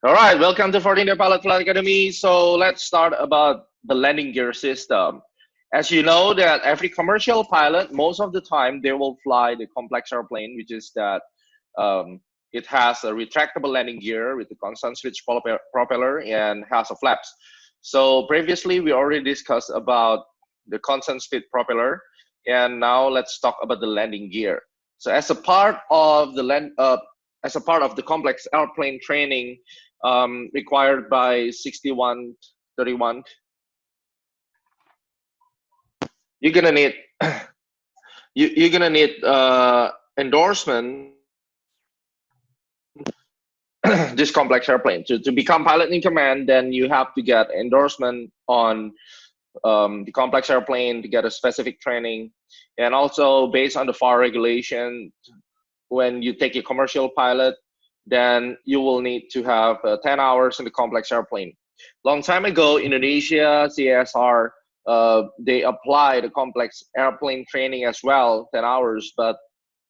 All right, welcome to 14-Day Pilot Academy. So let's start about the landing gear system. As you know that every commercial pilot, most of the time they will fly the complex airplane, which is that um, it has a retractable landing gear with a constant switch propeller and has a flaps. So previously we already discussed about the constant speed propeller, and now let's talk about the landing gear. So as a part of the complex airplane training required by 6131, you're gonna need you're gonna need endorsement this complex airplane to become pilot in command. Then you have to get endorsement on the complex airplane to get a specific training, and also based on the FAR regulation, when you take a commercial pilot, then you will need to have 10 hours in the complex airplane. Long time ago, Indonesia, CSR, they apply the complex airplane training as well, 10 hours. But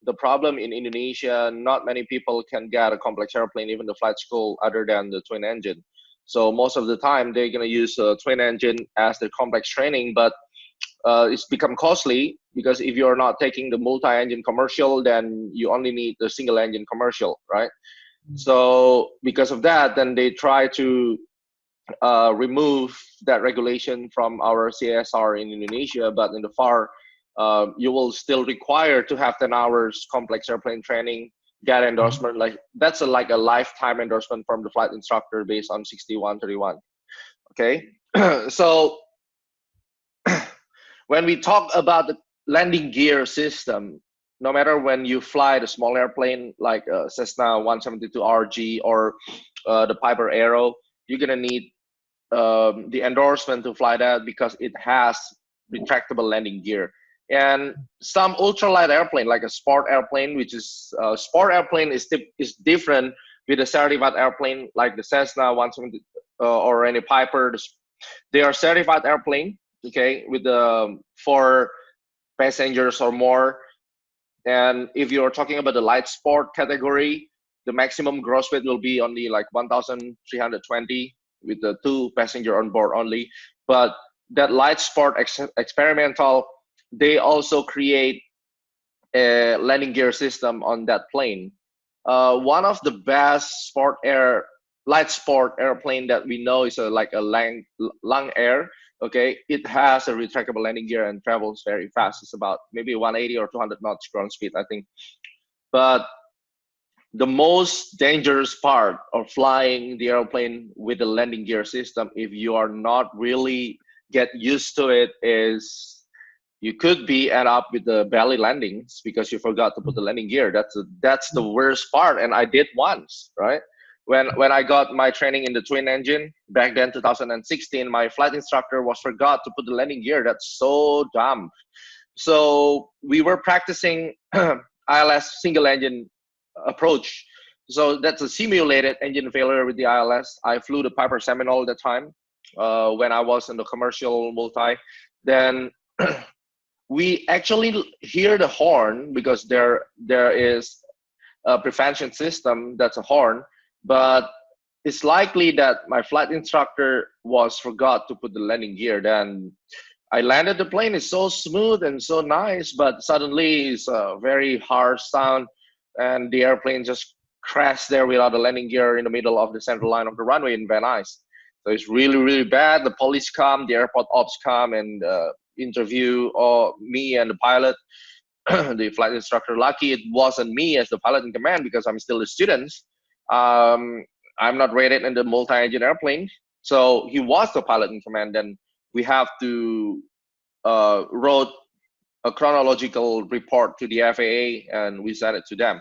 the problem in Indonesia, not many people can get a complex airplane, even the flight school, other than the twin engine. So most of the time, they're going to use a twin engine as the complex training, but it's become costly because if you're not taking the multi-engine commercial, then you only need the single engine commercial, right? So because of that, then they try to remove that regulation from our CSR in Indonesia, but in the FAR, you will still require to have 10 hours complex airplane training, get endorsement. Like that's like a lifetime endorsement from the flight instructor based on 6131. Okay, so when we talk about the landing gear system, no matter when you fly the small airplane like Cessna 172RG or the Piper Aero, you're gonna need the endorsement to fly that because it has retractable landing gear. And some ultralight airplane, like a sport airplane, which is sport airplane is different with a certified airplane like the Cessna 170 or any Piper. They are certified airplane, okay, with the 4 passengers or more. And if you're talking about the light sport category, the maximum gross weight will be only like 1,320 with the 2 passenger on board only. But that light sport experimental, they also create a landing gear system on that plane. One of the best light sport airplane that we know is like a Lang Air. Okay, it has a retractable landing gear and travels very fast. It's about maybe 180 or 200 knots ground speed, I think. But the most dangerous part of flying the airplane with the landing gear system, if you are not really get used to it, is you could be end up with the belly landings because you forgot to put the landing gear. That's the worst part, and I did once, right? When I got my training in the twin engine back then, 2016, my flight instructor was forgot to put the landing gear. That's so dumb. So we were practicing ILS single engine approach. So that's a simulated engine failure with the ILS. I flew the Piper Seminole at the time when I was in the commercial multi. Then we actually hear the horn because there is a prevention system that's a horn, but it's likely that my flight instructor was forgot to put the landing gear. Then I landed the plane. It's so smooth and so nice, but suddenly it's a very harsh sound, and the airplane just crashed there without a landing gear in the middle of the central line of the runway in Van Nuys. So it's really, really bad. The police come, the airport ops come, and interview me and the pilot, the flight instructor. Lucky it wasn't me as the pilot in command because I'm still a student. I'm not rated in the multi-engine airplane. So he was the pilot in command. Then we have to wrote a chronological report to the FAA and we sent it to them,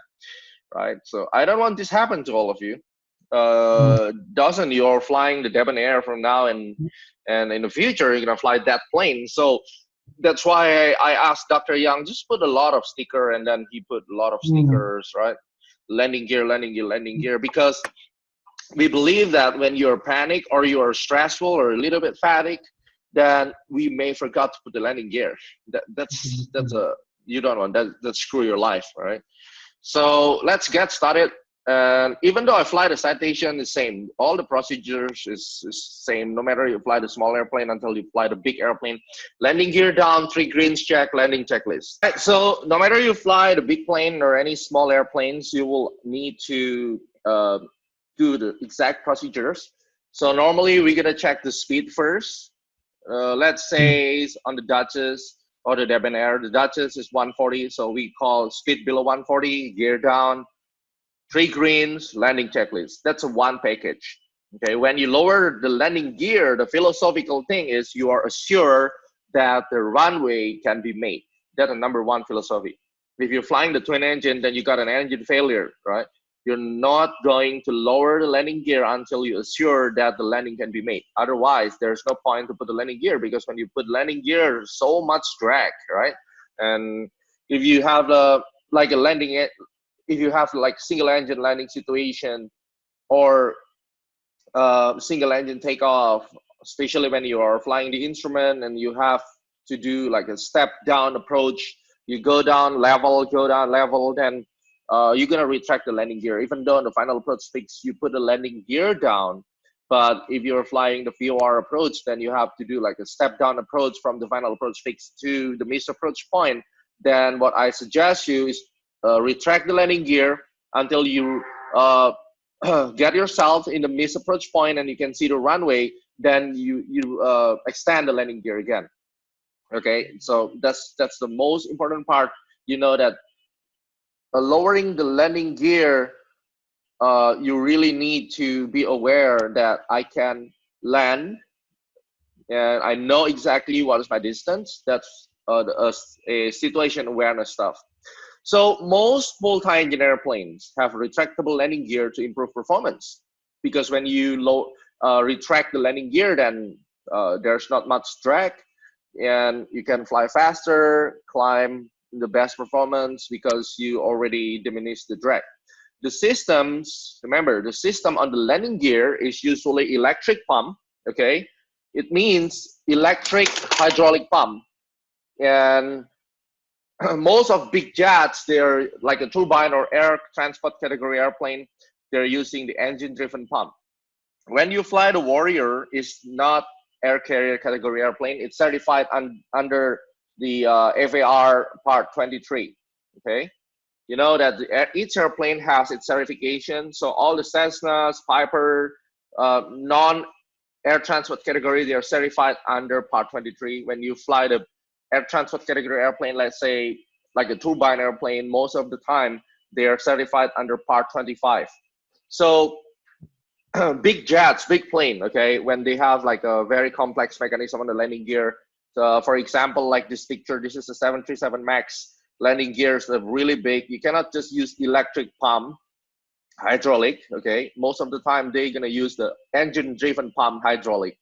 right? So I don't want this happen to all of you. Doesn't you're flying the Debonair from now and in the future you're gonna fly that plane. So that's why I asked Dr. Young, just put a lot of sticker, and then he put a lot of stickers, right? Landing gear, landing gear, landing gear, because we believe that when you're panic or you're stressful or a little bit fatigued, then we may forgot to put the landing gear. That's a you don't want that screw your life, right? So let's get started. And even though I fly the citation, the same. All the procedures is same. No matter you fly the small airplane until you fly the big airplane. Landing gear down, 3 greens check, landing checklist. Right, so no matter you fly the big plane or any small airplanes, you will need to do the exact procedures. So normally we're gonna check the speed first. Let's say on the Duchess or the Debonair, the Duchess is 140, so we call speed below 140, gear down, 3 greens, landing checklist. That's a one package. Okay, when you lower the landing gear, the philosophical thing is you are assured that the runway can be made. That's the number one philosophy. If you're flying the twin engine, then you got an engine failure, right? You're not going to lower the landing gear until you assure that the landing can be made. Otherwise, there's no point to put the landing gear, because when you put landing gear, so much drag, right? And if you have like a landing, if you have like single engine landing situation or single engine takeoff, especially when you are flying the instrument and you have to do like a step down approach, you go down level, then you're gonna retract the landing gear. Even though in the final approach fix you put the landing gear down, but if you're flying the VOR approach, then you have to do like a step down approach from the final approach fix to the missed approach point. Then what I suggest you is retract the landing gear until you get yourself in the missed approach point and you can see the runway. Then you extend the landing gear again. Okay, so that's the most important part. You know that lowering the landing gear, you really need to be aware that I can land and I know exactly what is my distance. That's a situation awareness stuff. So most multi-engine airplanes have retractable landing gear to improve performance, because when you retract the landing gear, then there's not much drag and you can fly faster, climb the best performance because you already diminished the drag. The systems, remember, the system on the landing gear is usually electric pump, okay? It means electric hydraulic pump. And most of big jets, they're like a turbine or air transport category airplane, they're using the engine-driven pump. When you fly the Warrior, it's not air carrier category airplane. It's certified under the FAR Part 23, okay? You know that each airplane has its certification. So all the Cessnas, Piper, non-air transport category, they are certified under Part 23. When you fly the air transport category airplane, let's say like a turbine airplane, most of the time they are certified under Part 25. So big jets, big plane, okay, when they have like a very complex mechanism on the landing gear. So for example, like this picture, this is a 737 MAX landing gears are really big. You cannot just use electric pump, hydraulic, okay? Most of the time they're gonna use the engine-driven pump, hydraulic.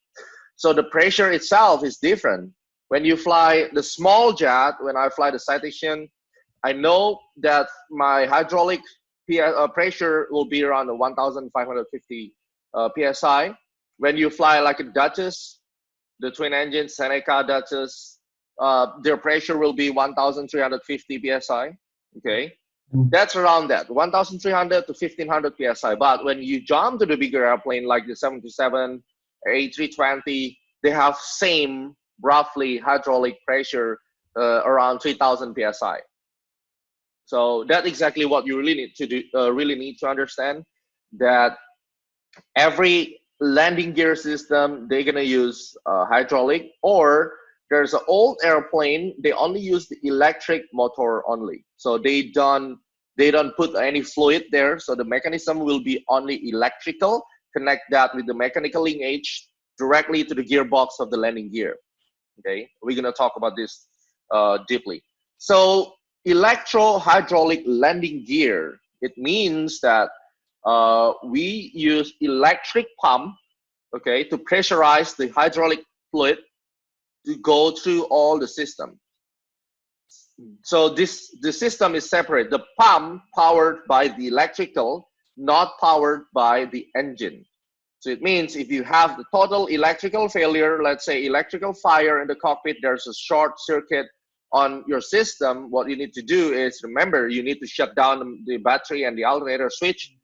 So the pressure itself is different. When you fly the small jet, when I fly the Citation, I know that my hydraulic pressure will be around 1,550 PSI. When you fly like a Duchess, the twin engine Seneca Duchess, their pressure will be 1,350 PSI, okay? That's around that, 1,300 to 1,500 PSI. But when you jump to the bigger airplane like the 737, A320, they have same roughly hydraulic pressure around 3,000 PSI. So that's exactly what you really need to do. Really need to understand that every landing gear system they're gonna use hydraulic, or there's an old airplane they only use the electric motor only. So they don't put any fluid there. So the mechanism will be only electrical. Connect that with the mechanical linkage directly to the gearbox of the landing gear. Okay, we're gonna talk about this deeply. So electro hydraulic landing gear, it means that we use electric pump, okay, to pressurize the hydraulic fluid to go through all the system. So the system is separate. The pump powered by the electrical, not powered by the engine. So it means if you have the total electrical failure, let's say electrical fire in the cockpit, there's a short circuit on your system, what you need to do is, remember, you need to shut down the battery and the alternator switch,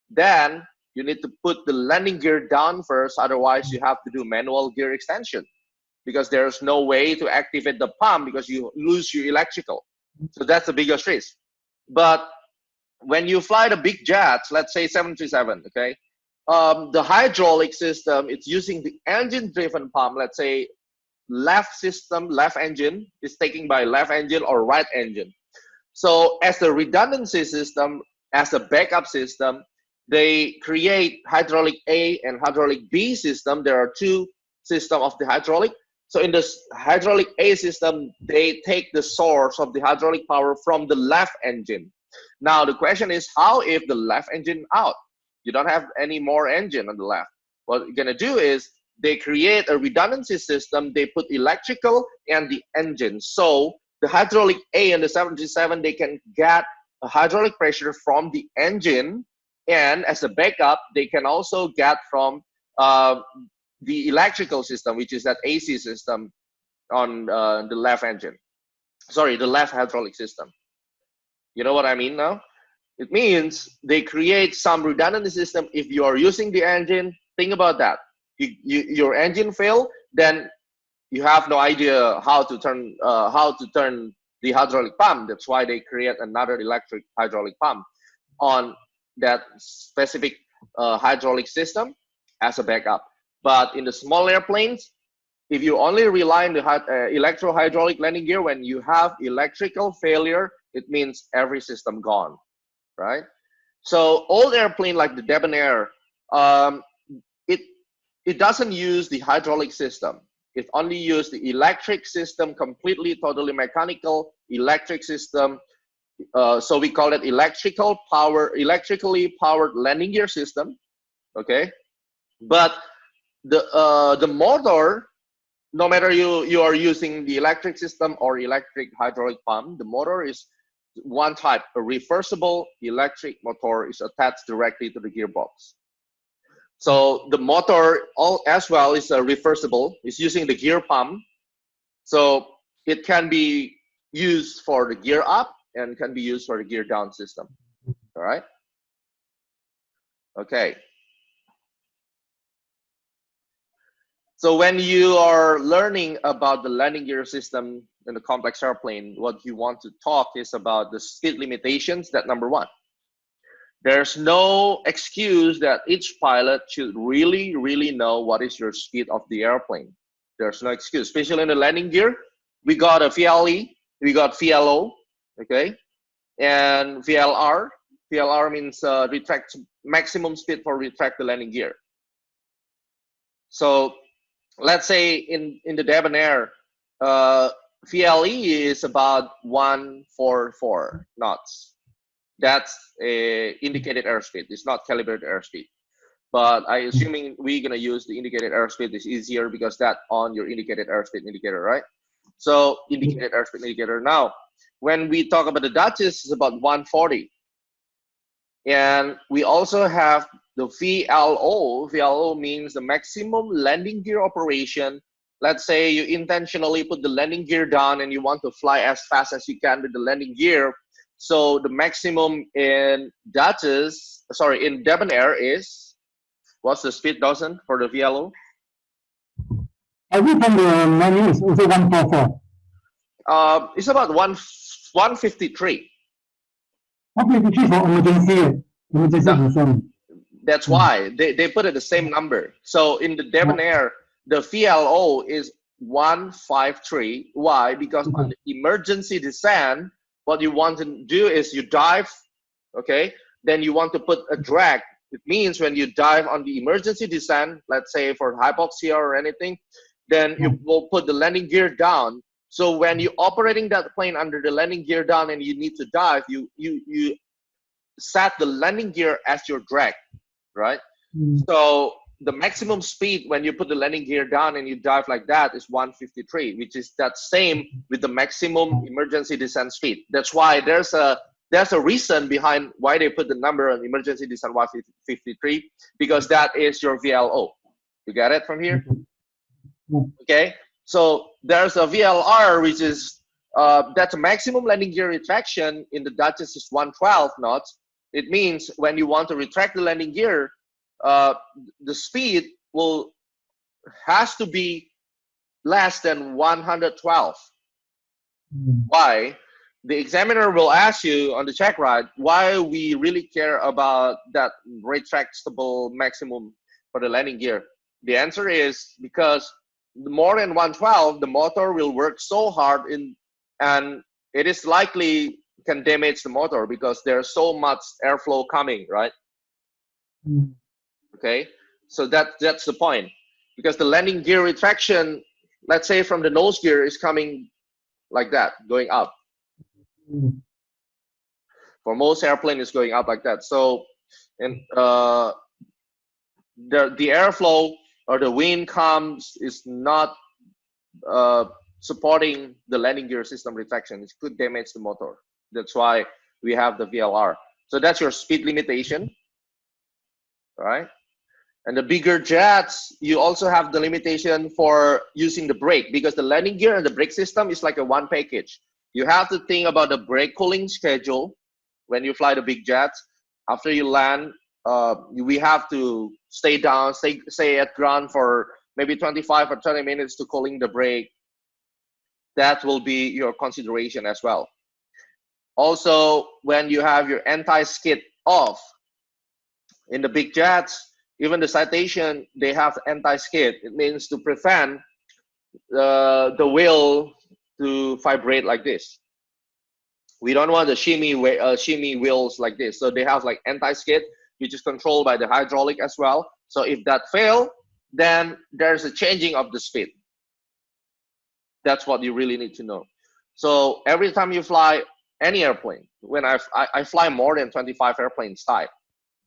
then you need to put the landing gear down first. Otherwise, you have to do manual gear extension because there's no way to activate the pump because you lose your electrical. So that's the biggest risk. But when you fly the big jets, let's say 737, okay, the hydraulic system, it's using the engine-driven pump. Let's say left system, left engine is taken by left engine or right engine. So as the redundancy system, as a backup system, they create hydraulic A and hydraulic B system. There are two systems of the hydraulic. So in the hydraulic A system, they take the source of the hydraulic power from the left engine. Now the question is, how if the left engine out? You don't have any more engine on the left. What you're gonna do is they create a redundancy system. They put electrical and the engine. So the hydraulic A and the 737, they can get a hydraulic pressure from the engine, and as a backup, they can also get from the electrical system, which is that AC system on the left engine. Sorry, the left hydraulic system. You know what I mean now? It means they create some redundancy system. If you are using the engine, think about that. Your engine fail, then you have no idea how to turn the hydraulic pump. That's why they create another electric hydraulic pump on that specific hydraulic system as a backup. But in the small airplanes, if you only rely on the electro-hydraulic landing gear, when you have electrical failure, it means every system gone, right? So old airplane like the Debonair, it doesn't use the hydraulic system. It only uses the electric system, completely, totally mechanical electric system. So we call it electrically powered landing gear system, okay? But the motor, no matter you are using the electric system or electric hydraulic pump, the motor is one type. A reversible electric motor is attached directly to the gearbox. So the motor as well is a reversible. It's using the gear pump. So it can be used for the gear up and can be used for the gear down system. All right. Okay. So when you are learning about the landing gear system in a complex airplane, what you want to talk is about the speed limitations. That number one. There's no excuse that each pilot should really know what is your speed of the airplane. There's no excuse, especially in the landing gear. We got a VLE, we got VLO, okay, and VLR. VLR means retract, maximum speed for retract the landing gear. So let's say in the Debonair, VLE is about 144 knots. That's a indicated airspeed. It's not calibrated airspeed. But I assuming we're gonna use the indicated airspeed is easier because that on your indicated airspeed indicator, right? So indicated airspeed indicator. Now, when we talk about the Duchess, it's about 140. And we also have the VLO. VLO means the maximum landing gear operation. Let's say you intentionally put the landing gear down and you want to fly as fast as you can with the landing gear. So the maximum in in Debonair is, what's the speed, Dawson, for the VLO? I think on the menu is also 144. It's about 153. 153 for emergency. No, that's why they put it the same number. So in the Debonair, the VLO is 153. Why? Because on the emergency descent, what you want to do is you dive, okay? Then you want to put a drag. It means when you dive on the emergency descent, let's say for hypoxia or anything, then you will put the landing gear down. So when you're operating that plane under the landing gear down and you need to dive, you set the landing gear as your drag, right? So the maximum speed when you put the landing gear down and you dive like that is 153, which is that same with the maximum emergency descent speed. That's why there's a reason behind why they put the number on emergency descent 153, because that is your VLO. You got it from here? Okay. So there's a VLR, which is that's a maximum landing gear retraction in the Duchess is 112 knots. It means when you want to retract the landing gear, the speed has to be less than 112. Why? The examiner will ask you on the check ride why we really care about that retractable maximum for the landing gear. The answer is because more than 112, the motor will work so hard and it is likely can damage the motor because there's so much airflow coming, right? Okay, so that's the point. Because the landing gear retraction, let's say from the nose gear, is coming like that, going up. For most airplane, it's going up like that. So, and the airflow or the wind is not supporting the landing gear system retraction. It could damage the motor. That's why we have the VLR. So that's your speed limitation, right? And the bigger jets, you also have the limitation for using the brake, because the landing gear and the brake system is like a one package. You have to think about the brake cooling schedule when you fly the big jets. After you land, we have to stay down, stay at ground for maybe 25 or 30 minutes to cooling the brake. That will be your consideration as well. Also, when you have your anti-skid off in the big jets, even the Citation, they have anti-skid. It means to prevent the wheel to vibrate like this. We don't want the shimmy wheels like this. So they have like anti-skid, which is controlled by the hydraulic as well. So if that fail, then there's a changing of the speed. That's what you really need to know. So every time you fly any airplane, when I fly more than 25 airplanes type,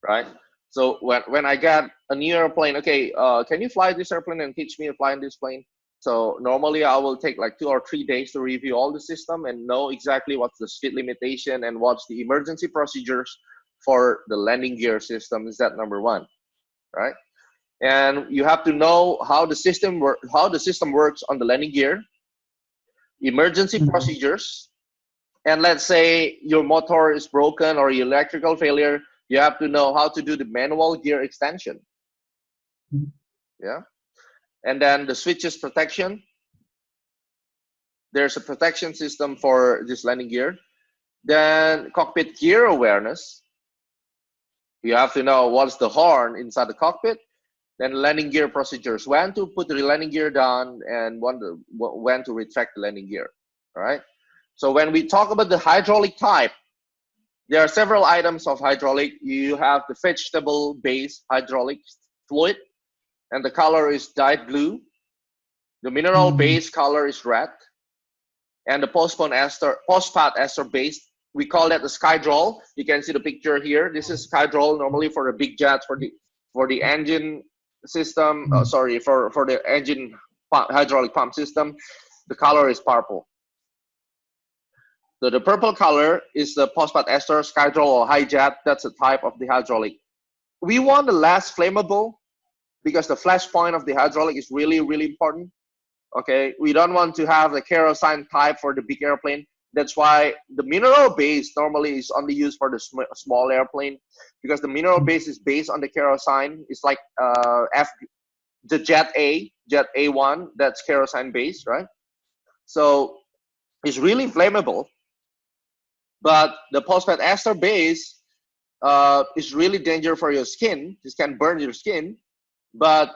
right? So when I get a new airplane, okay, can you fly this airplane and teach me to fly in this plane? So normally I will take like 2 or 3 days to review all the system and know exactly what's the speed limitation and what's the emergency procedures for the landing gear system. Is that number one, right? And you have to know how the system works on the landing gear, emergency procedures, and let's say your motor is broken or your electrical failure, you have to know how to do the manual gear extension. Yeah. And then the switches protection. There's a protection system for this landing gear. Then cockpit gear awareness. You have to know what's the horn inside the cockpit. Then landing gear procedures, when to put the landing gear down and when to retract the landing gear. All right. So when we talk about the hydraulic type, there are several items of hydraulic. You have the vegetable base hydraulic fluid, and the color is dyed blue. The mineral base color is red, and the phosphat ester base, we call that the skydrol. You can see the picture here. This is skydrol normally for the big jets, for the engine system. For the engine hydraulic pump system. The color is purple. So the purple color is the phosphat ester, skydrol, or hijet. That's a type of the hydraulic. We want the less flammable because the flash point of the hydraulic is really, really important. Okay, we don't want to have the kerosene type for the big airplane. That's why the mineral base normally is only used for the small airplane, because the mineral base is based on the kerosene. It's like the Jet A1, that's kerosene based, right? So it's really flammable. But the phosphat ester base is really dangerous for your skin. This can burn your skin, but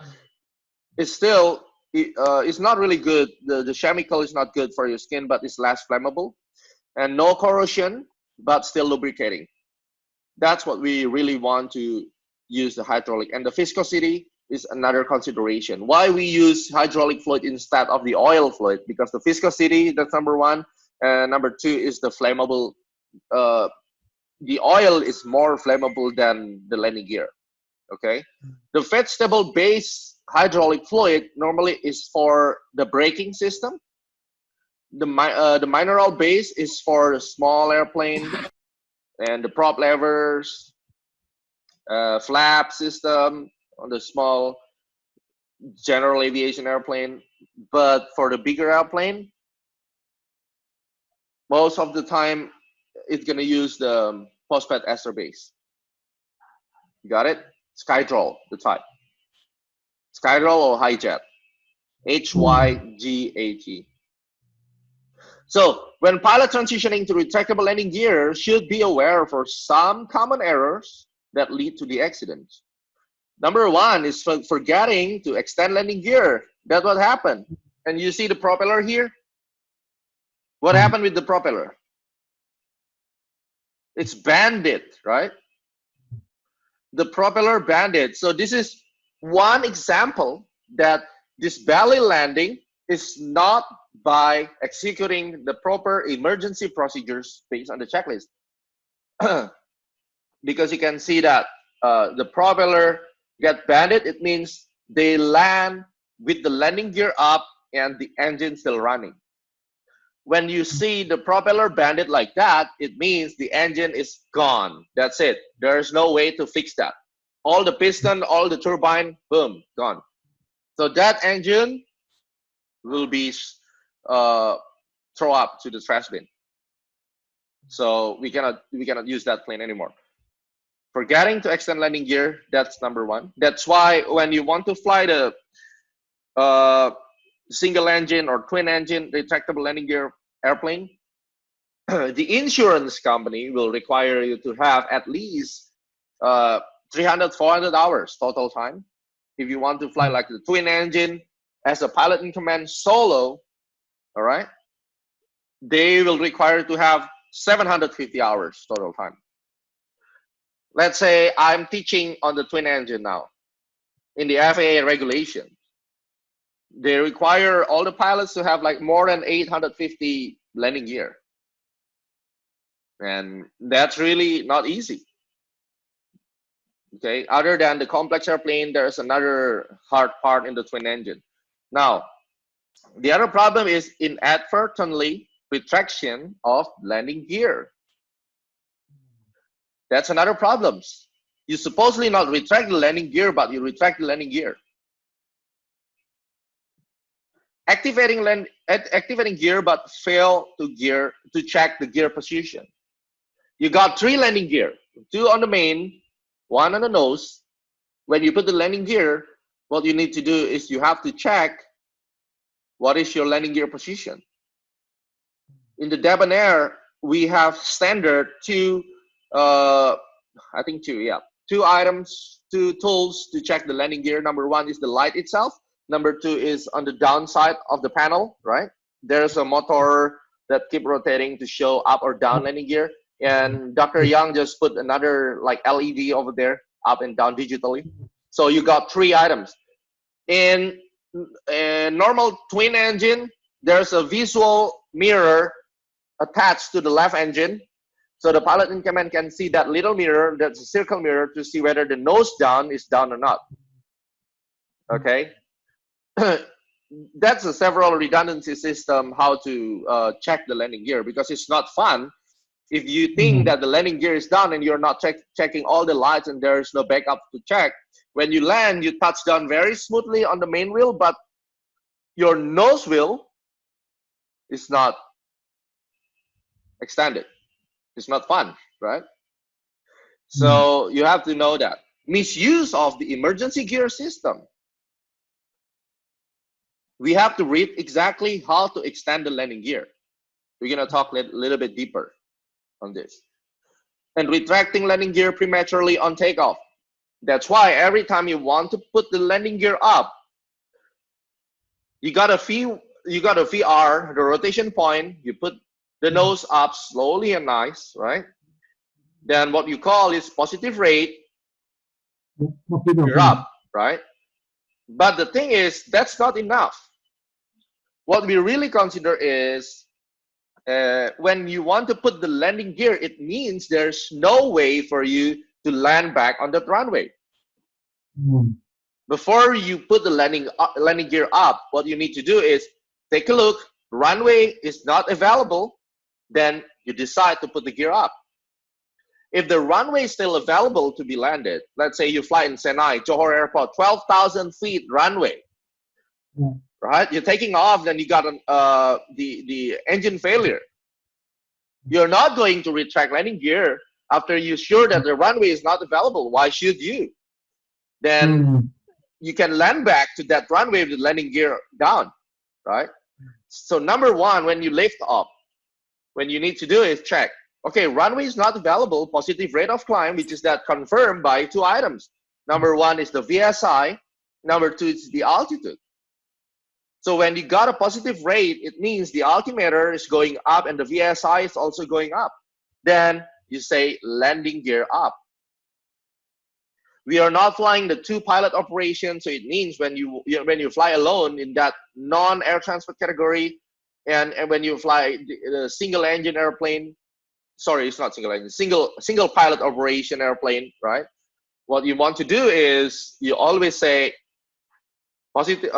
it's still, it's not really good. The chemical is not good for your skin, but it's less flammable. And no corrosion, but still lubricating. That's what we really want to use the hydraulic. And the viscosity is another consideration. Why we use hydraulic fluid instead of the oil fluid? Because the viscosity, that's number one. And number two is the flammable. The oil is more flammable than the landing gear. Okay. The vegetable base hydraulic fluid normally is for the braking system. The mineral base is for the small airplane and the prop levers, flap system on the small general aviation airplane. But for the bigger airplane, most of the time it's going to use the phosphat ester base. Got it? Skydrall, the type. Skydrall or hijet. HYGAT. So when pilot transitioning to retractable landing gear should be aware for some common errors that lead to the accidents. Number one is forgetting to extend landing gear. That's what happened. And you see the propeller here? What happened with the propeller? It's banded, right? The propeller banded. So this is one example that this belly landing is not by executing the proper emergency procedures based on the checklist. Because you can see that the propeller get banded, it means they land with the landing gear up and the engine still running. When you see the propeller banded like that, it means the engine is gone. That's it. There's no way to fix that. All the piston, all the turbine, boom, gone. So that engine will be throw up to the trash bin. So we cannot use that plane anymore. Forgetting to extend landing gear, that's number one. That's why when you want to fly the single engine or twin engine retractable landing gear airplane, the insurance company will require you to have at least 300, 400 hours total time. If you want to fly like the twin engine as a pilot in command solo, all right, they will require you to have 750 hours total time. Let's say I'm teaching on the twin engine now. In the FAA regulation, they require all the pilots to have like more than 850 landing gear. And that's really not easy. Okay, other than the complex airplane, there's another hard part in the twin engine. Now, the other problem is inadvertently retraction of landing gear. That's another problem. You supposedly not retract the landing gear, but you retract the landing gear. Activating gear, but fail to check the gear position. You got 3 landing gear, 2 on the main, 1 on the nose. When you put the landing gear, what you need to do is you have to check what is your landing gear position. In the debonair, we have standard 2 items, 2 tools to check the landing gear. Number 1 is the light itself. Number 2 is on the downside of the panel, right? There's a motor that keep rotating to show up or down landing gear. And Dr. Young just put another like LED over there, up and down digitally. So you got 3 items. In a normal twin engine, there's a visual mirror attached to the left engine. So the pilot in command can see that little mirror, that's a circle mirror, to see whether the nose down is down or not. Okay. That's a several redundancy system how to check the landing gear, because it's not fun if you think that the landing gear is down and you're not checking all the lights and there's no backup to check. When you land, you touch down very smoothly on the main wheel, but your nose wheel is not extended. It's not fun, right? So you have to know that. Misuse of the emergency gear system. We have to read exactly how to extend the landing gear. We're going to talk a little bit deeper on this. And retracting landing gear prematurely on takeoff. That's why every time you want to put the landing gear up, you got a VR, the rotation point, you put the nose up slowly and nice, right? Then what you call is positive rate, you're up, right? But the thing is, that's not enough. What we really consider is when you want to put the landing gear, it means there's no way for you to land back on the runway. Before you put the landing gear up, what you need to do is take a look. Runway is not available, then you decide to put the gear up. If the runway is still available to be landed, let's say you fly in Senai, Johor Airport, 12,000 feet runway, right? You're taking off, then you got the engine failure. You're not going to retract landing gear after you're sure that the runway is not available, why should you? Then you can land back to that runway with the landing gear down, right? So number one, when you lift up, when you need to do is check, okay, runway is not available, positive rate of climb, which is that confirmed by two items. Number one is the VSI, number two is the altitude. So when you got a positive rate, it means the altimeter is going up and the VSI is also going up. Then you say landing gear up. We are not flying the two pilot operation, so it means when you fly alone in that non-air transport category, and when you fly the single engine airplane, sorry, it's not single engine, single pilot operation airplane, right? What you want to do is you always say positive.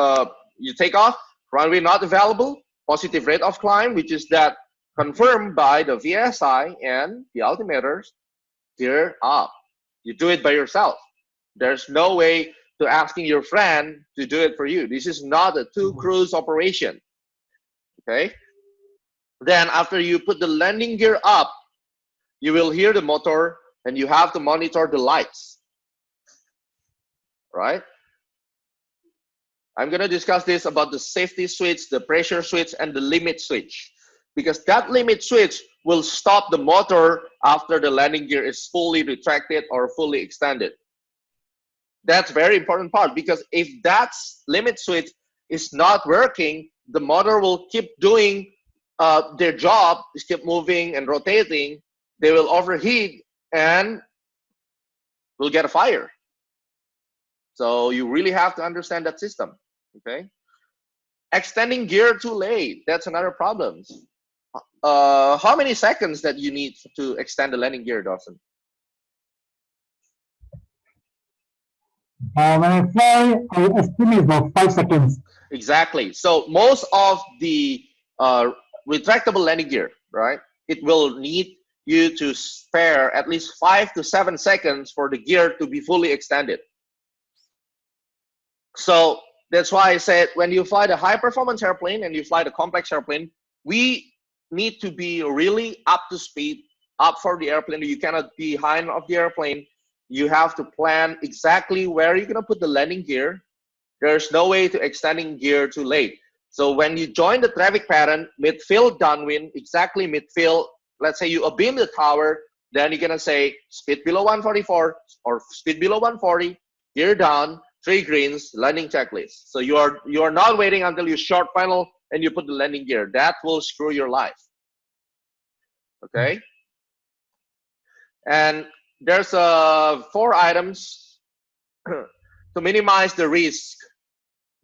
You take off, runway not available, positive rate of climb, which is that confirmed by the VSI and the altimeters, gear up. You do it by yourself. There's no way to asking your friend to do it for you. This is not a two cruise operation, okay? Then after you put the landing gear up, you will hear the motor and you have to monitor the lights, right? I'm going to discuss this about the safety switch, the pressure switch, and the limit switch, because that limit switch will stop the motor after the landing gear is fully retracted or fully extended. That's very important part, because if that limit switch is not working, the motor will keep doing their job, just keep moving and rotating. They will overheat and will get a fire. So you really have to understand that system, okay? Extending gear too late, that's another problem. How many seconds that you need to extend the landing gear, Dawson? When I fly, I estimate about 5 seconds. Exactly. So most of the retractable landing gear, right? It will need you to spare at least 5 to 7 seconds for the gear to be fully extended. So that's why I said when you fly the high performance airplane and you fly the complex airplane, we need to be really up to speed, up for the airplane. You cannot be behind of the airplane. You have to plan exactly where you're going to put the landing gear. There's no way to extending gear too late. So when you join the traffic pattern, midfield downwind, exactly midfield, let's say you abeam the tower, then you're going to say speed below 144 or speed below 140, gear down, 3 greens, landing checklist. So you are not waiting until you short final and you put the landing gear. That will screw your life. Okay? And there's 4 items to minimize the risk.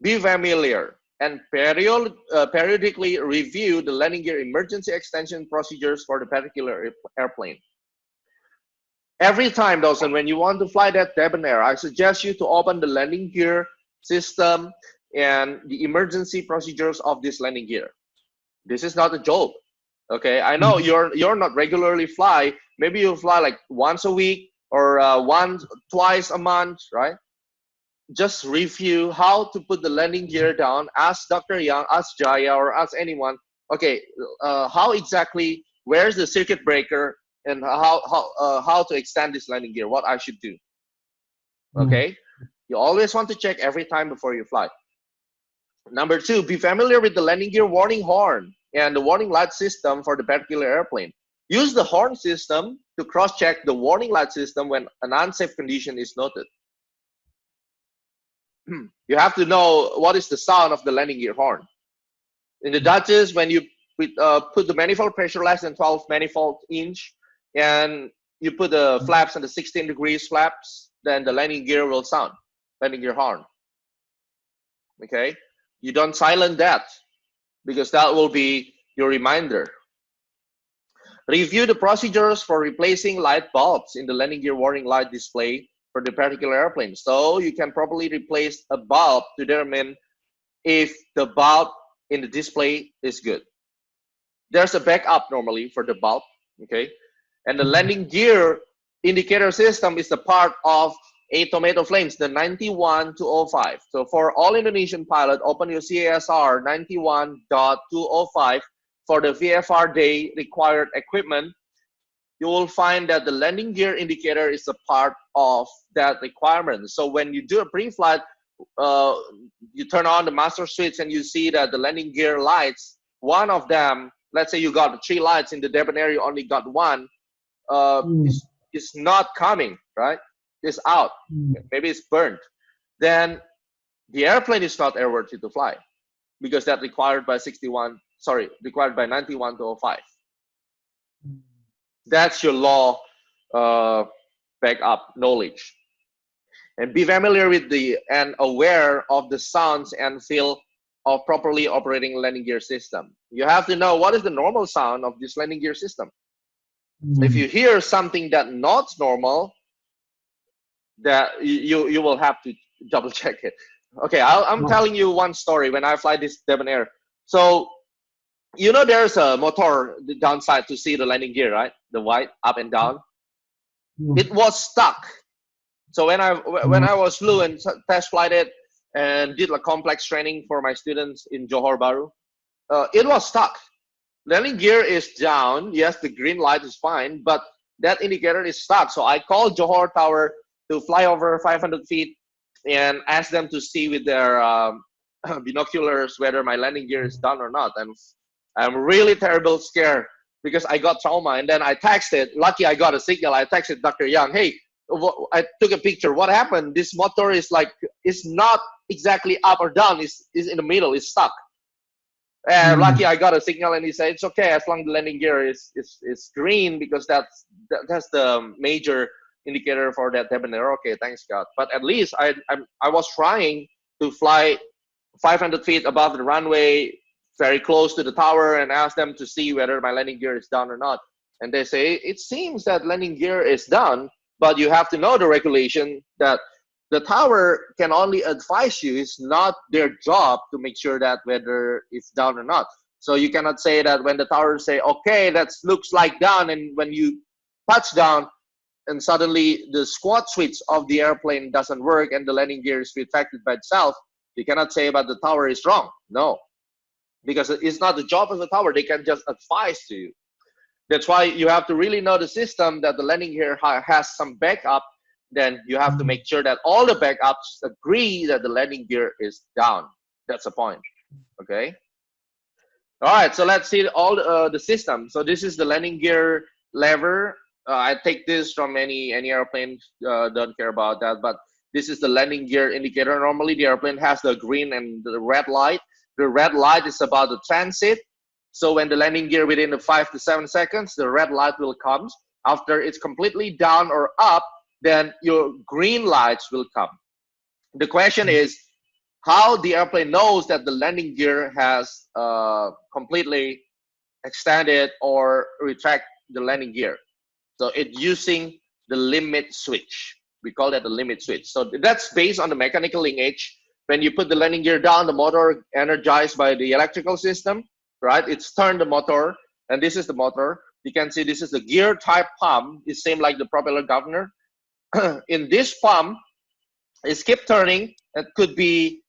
Be familiar and periodically review the landing gear emergency extension procedures for the particular airplane. Every time, Dawson, when you want to fly that debonair, I suggest you to open the landing gear system and the emergency procedures of this landing gear. This is not a joke. Okay, I know you're not regularly fly. Maybe you fly like once a week or twice a month, right? Just review how to put the landing gear down. Ask Dr. Yang, ask Jaya, or ask anyone. Okay, how exactly? Where's the circuit breaker, and how to extend this landing gear? What I should do? Okay, you always want to check every time before you fly. Number 2, be familiar with the landing gear warning horn and the warning light system for the particular airplane. Use the horn system to cross-check the warning light system when an unsafe condition is noted. You have to know what is the sound of the landing gear horn. In the Dutchess, when you put the manifold pressure less than 12 manifold inch, and you put the flaps on the 16 degrees flaps, then the landing gear will sound, landing gear horn. Okay, you don't silence that, because that will be your reminder. Review the procedures for replacing light bulbs in the landing gear warning light display for the particular airplane. So you can properly replace a bulb to determine if the bulb in the display is good. There's a backup normally for the bulb, okay? And the landing gear indicator system is the part of a tomato flames, the 91.205. So for all Indonesian pilot, open your CASR 91.205 for the VFR day required equipment. you will find that the landing gear indicator is a part of that requirement. So when you do a pre-flight, you turn on the master switch and you see that the landing gear lights, one of them, let's say you got 3 lights in the debonair, you only got one, is not coming, right? It's out. Maybe it's burned. Then the airplane is not airworthy to fly because that required by 91-205. That's your law backup knowledge. And be familiar with and aware of the sounds and feel of properly operating landing gear system. You have to know what is the normal sound of this landing gear system. If you hear something that not normal, that you will have to double check it. Okay, I'm telling you one story when I fly this debonair. So, you know, there's a motor downside to see the landing gear, right? The white up and down. It was stuck. So when I was flew and test flighted and did a complex training for my students in Johor Bahru, it was stuck. Landing gear is down. Yes, the green light is fine, but that indicator is stuck. So I called Johor Tower to fly over 500 feet and ask them to see with their binoculars whether my landing gear is done or not. And I'm really terrible scared because I got trauma. And then I texted, lucky I got a signal. I texted Dr. Young, hey, I took a picture. What happened? This motor is like, it's not exactly up or down. It's in the middle. It's stuck. And lucky I got a signal, and he said it's okay as long as the landing gear is green, because that's the major indicator for that debonair. Okay, thanks God. But at least I was trying to fly 500 feet above the runway, very close to the tower, and ask them to see whether my landing gear is down or not. And they say it seems that landing gear is down, but you have to know the regulation that the tower can only advise you. It's not their job to make sure that whether it's down or not. So you cannot say that when the tower say, okay, that looks like down, and when you touch down and suddenly the squad switch of the airplane doesn't work and the landing gear is retracted by itself, you cannot say about the tower is wrong. No, because it's not the job of the tower. They can just advise to you. That's why you have to really know the system, that the landing gear has some backup. Then you have to make sure that all the backups agree that the landing gear is down. That's the point. Okay. All right. So let's see all the system. So this is the landing gear lever. I take this from any airplane. Don't care about that. But this is the landing gear indicator. Normally the airplane has the green and the red light. The red light is about the transit. So when the landing gear within the 5 to 7 seconds, the red light will come. After it's completely down or up, then your green lights will come. The question is how the airplane knows that the landing gear has completely extended or retract the landing gear. So it's using the limit switch. We call that the limit switch. So that's based on the mechanical linkage. When you put the landing gear down, the motor energized by the electrical system, right? It's turned the motor, and this is the motor. You can see this is the gear type pump. It's same like the propeller governor. In this pump, it's keep turning. It could be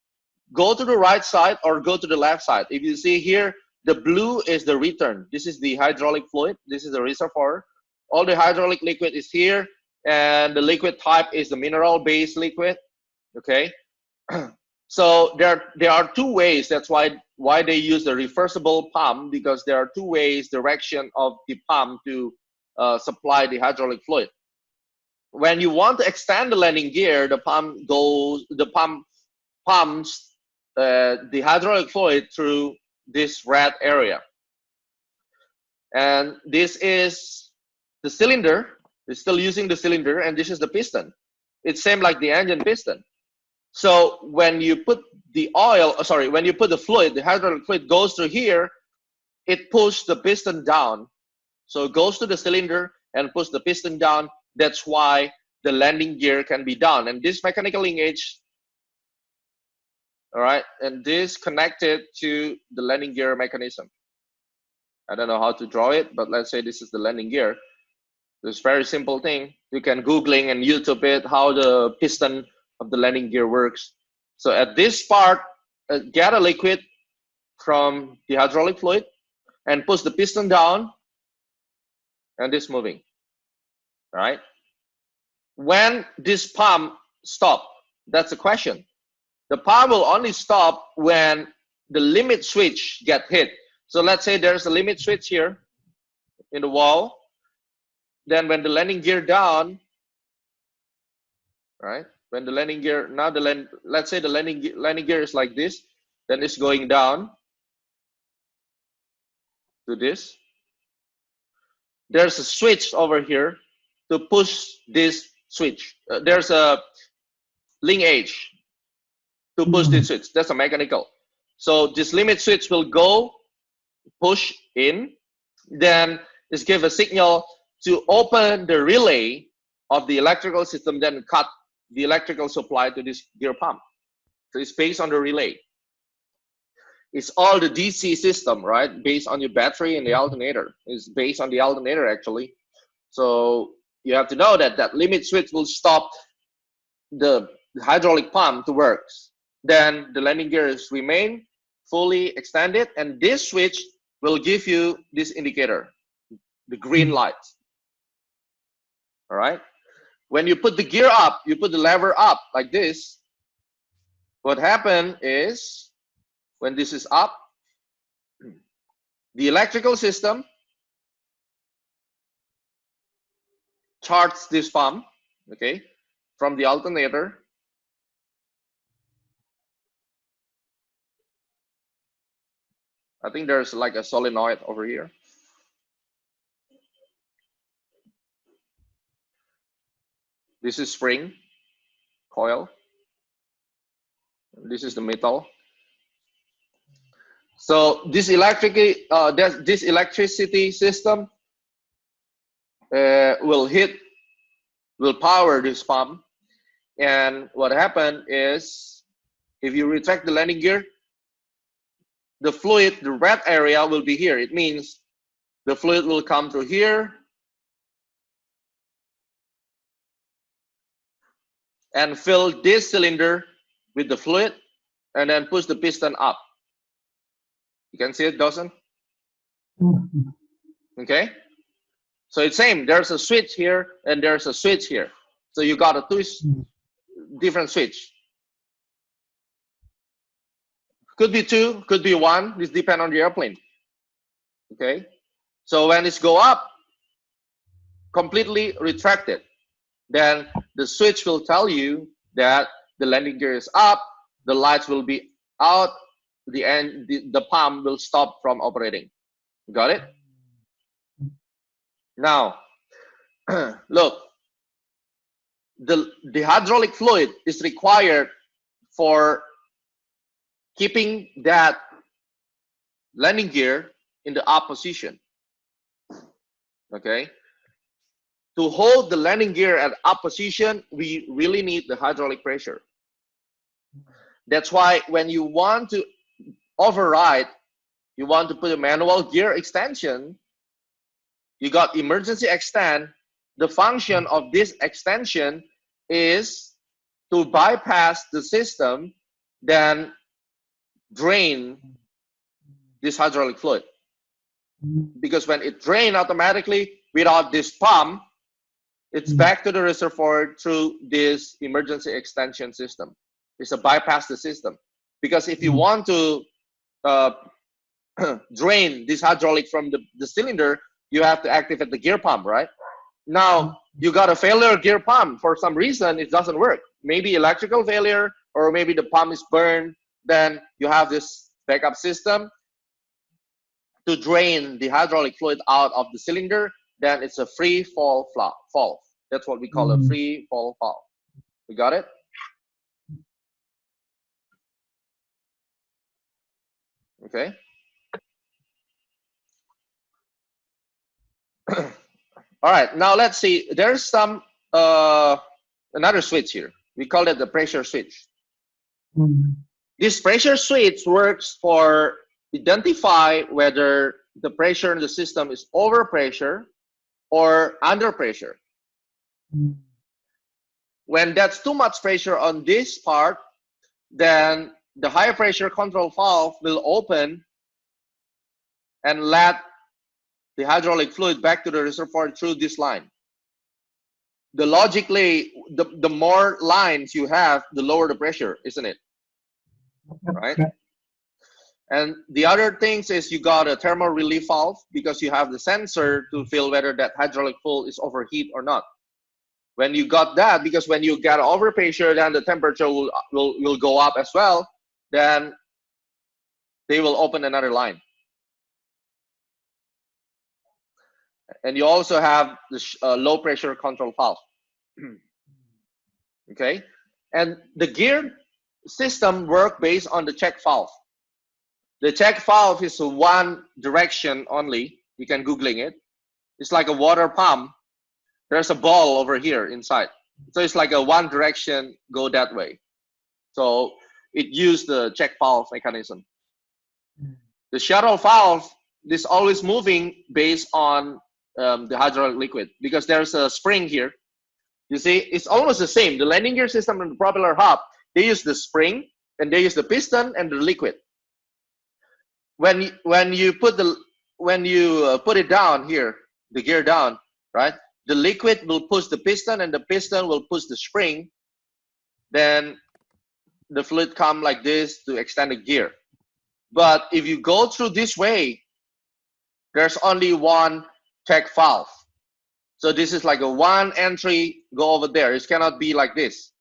go to the right side or go to the left side. If you see here, the blue is the return. This is the hydraulic fluid. This is the reservoir. All the hydraulic liquid is here, and the liquid type is the mineral-based liquid. Okay. So there are two ways. That's why they use the reversible pump, because there are two ways direction of the pump to supply the hydraulic fluid. When you want to extend the landing gear, the pump pumps the hydraulic fluid through this red area. And this is the cylinder. It's still using the cylinder, and this is the piston. It's same like the engine piston. So when you put the when you put the fluid, the hydraulic fluid goes through here, it pushes the piston down. So it goes to the cylinder and pushes the piston down. That's why the landing gear can be down. And this mechanical linkage, all right, and this connected to the landing gear mechanism. I don't know how to draw it, but let's say this is the landing gear. It's a very simple thing. You can Googling and YouTube it, how the piston of the landing gear works. So at this part, get a liquid from the hydraulic fluid and push the piston down, and it's moving. right? When this pump stop, that's the question. The pump will only stop when the limit switch get hit. So let's say there's a limit switch here in the wall. Then when the landing gear down, right? When the landing gear, now let's say the landing gear is like this, then it's going down to this. There's a switch over here to push this switch. There's a link edge to push this switch. That's a mechanical. So this limit switch will go push in, then it's give a signal to open the relay of the electrical system, then cut the electrical supply to this gear pump. So it's based on the relay. It's all the DC system, right? Based on your battery and the alternator. It's based on the alternator actually. So you have to know that that limit switch will stop the hydraulic pump to work. Then the landing gears remain fully extended, and this switch will give you this indicator, the green light. All right. When you put the gear up, you put the lever up like this. What happened is, when this is up, the electrical system charges this pump, okay, from the alternator. I think there's like a solenoid over here. This is spring coil. This is the metal. So this electricity system will power this pump. And what happened is, if you retract the landing gear, the fluid, the red area will be here. It means the fluid will come through here and fill this cylinder with the fluid, and then push the piston up. You can see it, Dawson? Okay. So it's same. There's a switch here and there's a switch here. So you got a two different switch. Could be two, could be one. This depends on the airplane. Okay. So when it's go up, completely retracted, then the switch will tell you that the landing gear is up, the lights will be out, the pump will stop from operating. Got it? Now, look, the hydraulic fluid is required for keeping that landing gear in the up position. Okay? To hold the landing gear at up position, we really need the hydraulic pressure. That's why when you want to override, you want to put a manual gear extension, you got emergency extend. The function of this extension is to bypass the system, then drain this hydraulic fluid. Because when it drains automatically without this pump, it's back to the reservoir through this emergency extension system. It's a bypass the system. Because if you want to drain this hydraulic from the cylinder, you have to activate the gear pump, right? Now, you got a failure gear pump. For some reason, it doesn't work. Maybe electrical failure, or maybe the pump is burned. Then you have this backup system to drain the hydraulic fluid out of the cylinder. Then it's a free fall valve. That's what we call a free fall valve. We got it? Okay. All right, now let's see. There's some another switch here. We call it the pressure switch. This pressure switch works for identify whether the pressure in the system is over pressure or under pressure. When that's too much pressure on this part, then the high pressure control valve will open and let the hydraulic fluid back to the reservoir through this line. the logically, the more lines you have, the lower the pressure, isn't it? Right? Okay. And the other things is you got a thermal relief valve because you have the sensor to feel whether that hydraulic fluid is overheat or not. When you got that, because when you get overpressure, then the temperature will go up as well, then they will open another line. And you also have the low pressure control valve. Okay, and the gear system work based on the check valve. The check valve is one direction only. You can Googling it. It's like a water pump. There's a ball over here inside. So it's like a one direction, go that way. So it used the check valve mechanism. The shuttle valve is always moving based on the hydraulic liquid because there's a spring here. You see, it's almost the same. The landing gear system and the propeller hub, they use the spring and they use the piston and the liquid. When you put it down here, the gear down, right? The liquid will push the piston and the piston will push the spring. Then the fluid come like this to extend the gear. But if you go through this way, there's only one check valve. So this is like a one entry, go over there. It cannot be like this.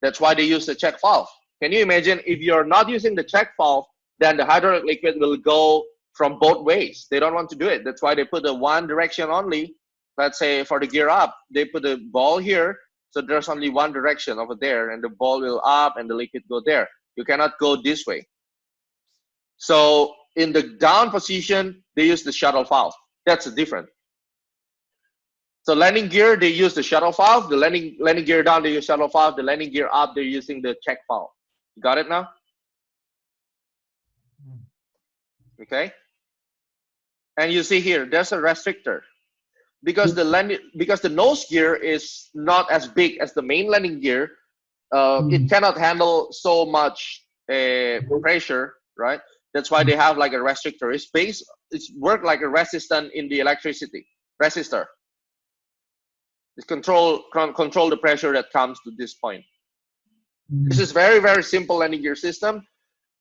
That's why they use the check valve. Can you imagine if you're not using the check valve, then the hydraulic liquid will go from both ways. They don't want to do it. That's why they put the one direction only. Let's say for the gear up, they put the ball here. So there's only one direction over there and the ball will up and the liquid go there. You cannot go this way. So in the down position, they use the shuttle valve. That's different. So landing gear, they use the shuttle valve. The landing gear down, they use shuttle valve. The landing gear up, they're using the check valve. You got it now? Okay. And you see here, there's a restrictor. Because the nose gear is not as big as the main landing gear, it cannot handle so much pressure, right? That's why they have like a restrictor. It's work like a resistor in the electricity. Resistor. It's control the pressure that comes to this point. This is very, very simple landing gear system.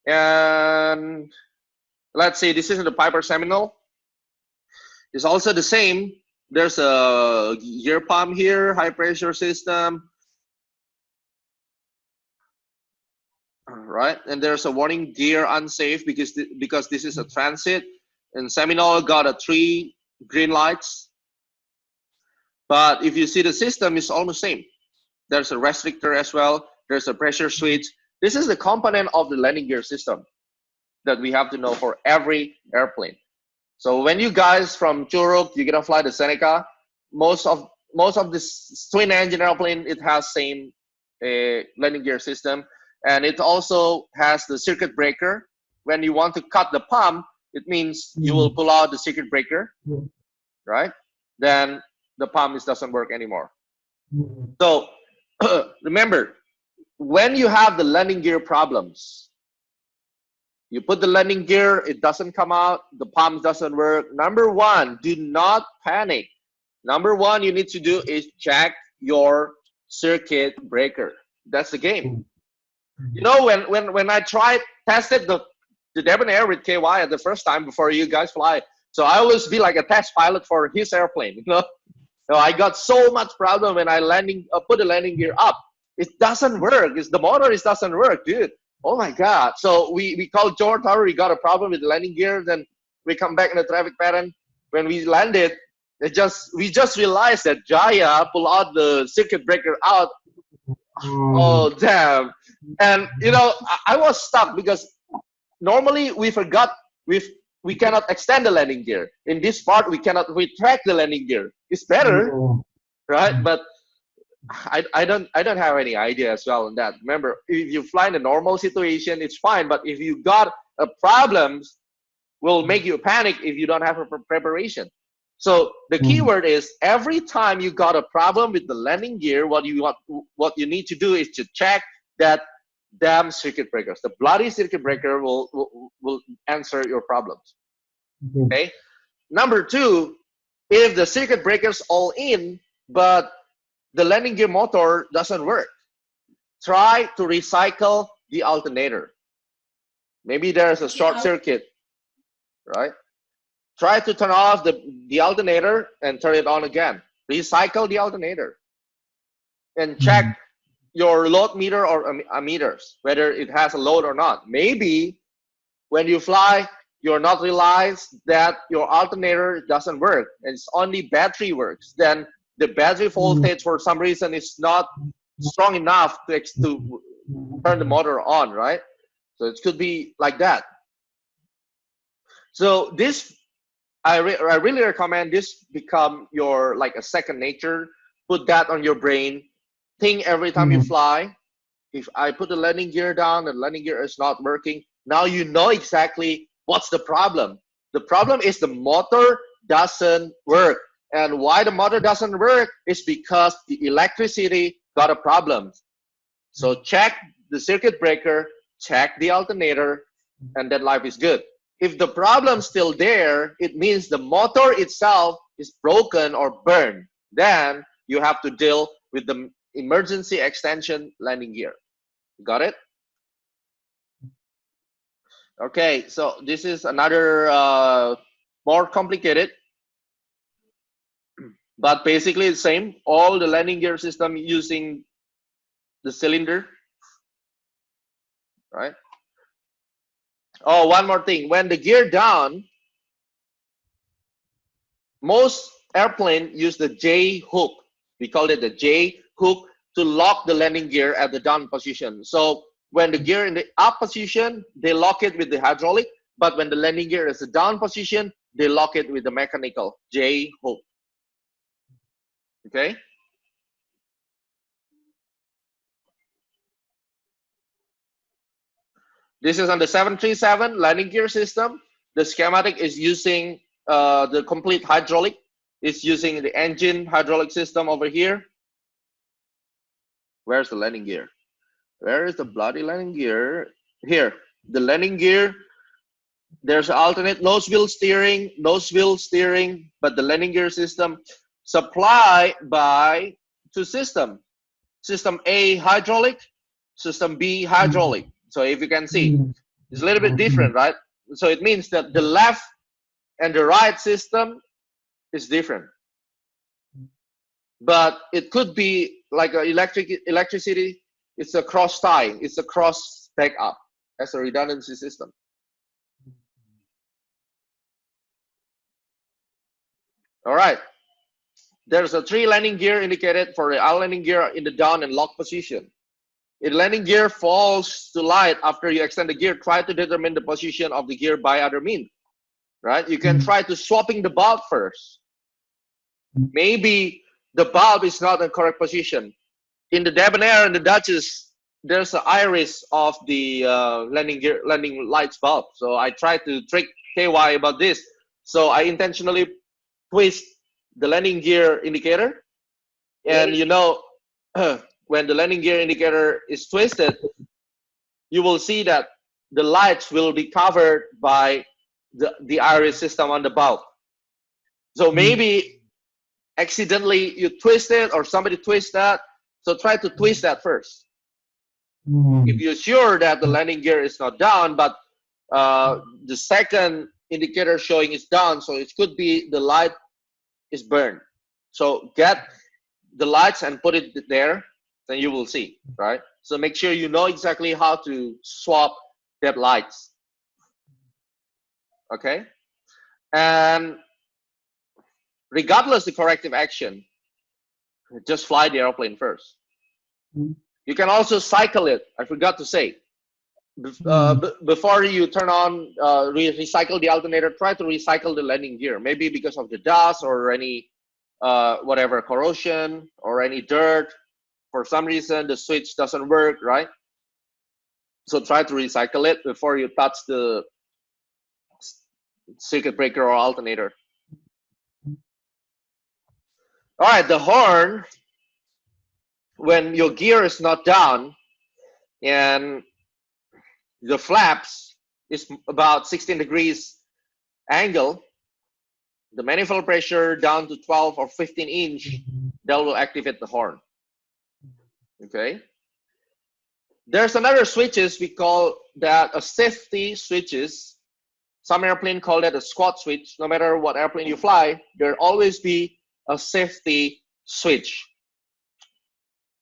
And let's say this is the Piper Seminole. It's also the same. There's a gear pump here, high pressure system. Right, and there's a warning gear unsafe because this is a transit. And Seminole got a 3 green lights. But if you see the system, it's almost same. There's a restrictor as well. There's a pressure switch. This is the component of the landing gear system that we have to know for every airplane. So when you guys from Churuk, you're gonna fly the Seneca, most of this twin engine airplane, it has same landing gear system. And it also has the circuit breaker. When you want to cut the pump, it means you will pull out the circuit breaker, right? Then the pump doesn't work anymore. So remember, when you have the landing gear problems, you put the landing gear, it doesn't come out, the pump doesn't work. Number one, do not panic. Number one you need to do is check your circuit breaker. That's the game. You know, when I tested the Debonair with KY at the first time before you guys fly, so I always be like a test pilot for his airplane, you know. So I got so much problem when I put the landing gear up. It doesn't work. The motor doesn't work, dude. Oh my God. So we called George Tower. We got a problem with the landing gear. Then we come back in the traffic pattern. When we landed, we just realized that Jaya pulled out the circuit breaker out. Oh damn. And you know, I was stuck because normally we forgot we cannot extend the landing gear. In this part, we cannot retract the landing gear. It's better, right? But I don't have any idea as well on that. Remember, if you fly in a normal situation, it's fine. But if you got a problems, will make you panic if you don't have a preparation. So the keyword is every time you got a problem with the landing gear, what you need to do is to check that damn circuit breakers. The bloody circuit breaker will answer your problems. Okay. Number two, if the circuit breakers all in, but the landing gear motor doesn't work. Try to recycle the alternator. Maybe there's a short circuit, right? Try to turn off the alternator and turn it on again. Recycle the alternator. And check your load meter or ammeters, whether it has a load or not. Maybe when you fly, you're not realized that your alternator doesn't work. And it's only battery works. Then the battery voltage for some reason is not strong enough to turn the motor on, right? So it could be like that. So this, I really recommend this become your like a second nature. Put that on your brain. Think every time you fly. If I put the landing gear down and the landing gear is not working, now you know exactly what's the problem. The problem is the motor doesn't work. And why the motor doesn't work is because the electricity got a problem. So check the circuit breaker, check the alternator, and then life is good. If the problem's still there, it means the motor itself is broken or burned. Then you have to deal with the emergency extension landing gear. Got it? Okay, so this is another more complicated, but basically the same. All the landing gear system using the cylinder, right? Oh, one more thing. When the gear down, most airplane use the J hook. We call it the J hook to lock the landing gear at the down position. So when the gear in the up position, they lock it with the hydraulic. But when the landing gear is the down position, they lock it with the mechanical J hook. Okay. This is on the 737 landing gear system. The schematic is using the complete hydraulic. It's using the engine hydraulic system over here. Where's the landing gear? Where is the bloody landing gear? Here, the landing gear. There's alternate nose wheel steering, but the landing gear system supplied by two systems. System A hydraulic, system B hydraulic. So if you can see, it's a little bit different, right? So it means that the left and the right system is different. But it could be like a electricity. It's a cross tie. It's a cross backup as a redundancy system. All right. There's a 3 landing gear indicated for the landing gear in the down and lock position. If landing gear falls to light after you extend the gear, try to determine the position of the gear by other means. Right? You can try to swapping the bulb first. Maybe the bulb is not in correct position. In the Debonair and the Duchess, there's an iris of the landing lights bulb. So I tried to trick KY about this. So I intentionally twist the landing gear indicator, and you know, when the landing gear indicator is twisted, you will see that the lights will be covered by the iris system on the bulb. So maybe accidentally you twist it or somebody twists that. So try to twist that first. If you're sure that the landing gear is not down, but the second indicator showing is down, so it could be the light is burned. So get the lights and put it there, then you will see, right? So make sure you know exactly how to swap that lights. Okay? And regardless the corrective action, just fly the airplane first. You can also cycle it. I forgot to say. Before you turn on, recycle the alternator, try to recycle the landing gear. Maybe because of the dust or any whatever corrosion or any dirt. For some reason, the switch doesn't work, right? So try to recycle it before you touch the circuit breaker or alternator. All right, the horn, when your gear is not down and the flaps is about 16 degrees angle, the manifold pressure down to 12 or 15 inch, that will activate the horn. Okay. There's another switches, we call that a safety switches. Some airplane call that a squad switch. No matter what airplane you fly, there'll always be a safety switch.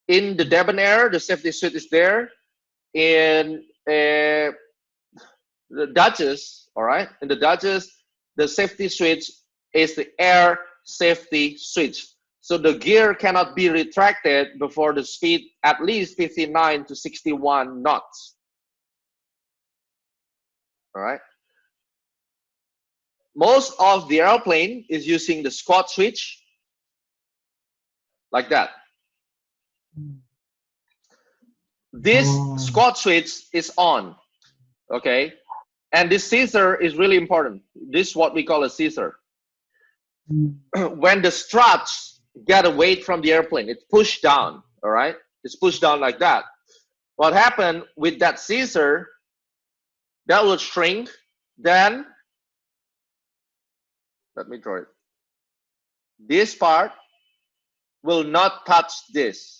In the debonair, the safety switch is there. In the Dutchess, all right, in the Dutchess, the safety switch is the air safety switch. So the gear cannot be retracted before the speed at least 59 to 61 knots. All right. Most of the airplane is using the squad switch like that. This squad switch is on, okay? And this scissor is really important. This is what we call a scissor. When the struts get a weight from the airplane, it's pushed down, all right? It's pushed down like that. What happened with that scissor, that will shrink, then, let me draw it. This part will not touch this.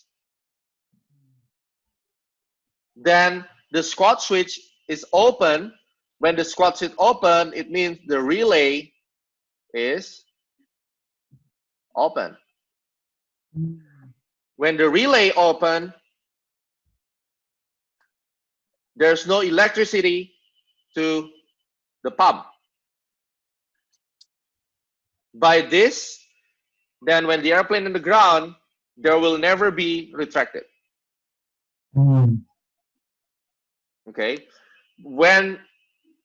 Then the squad switch is open. When the squad switch open, it means the relay is open. When the relay open, there's no electricity to the pump. By this, then when the airplane on the ground, there will never be retracted. Okay, when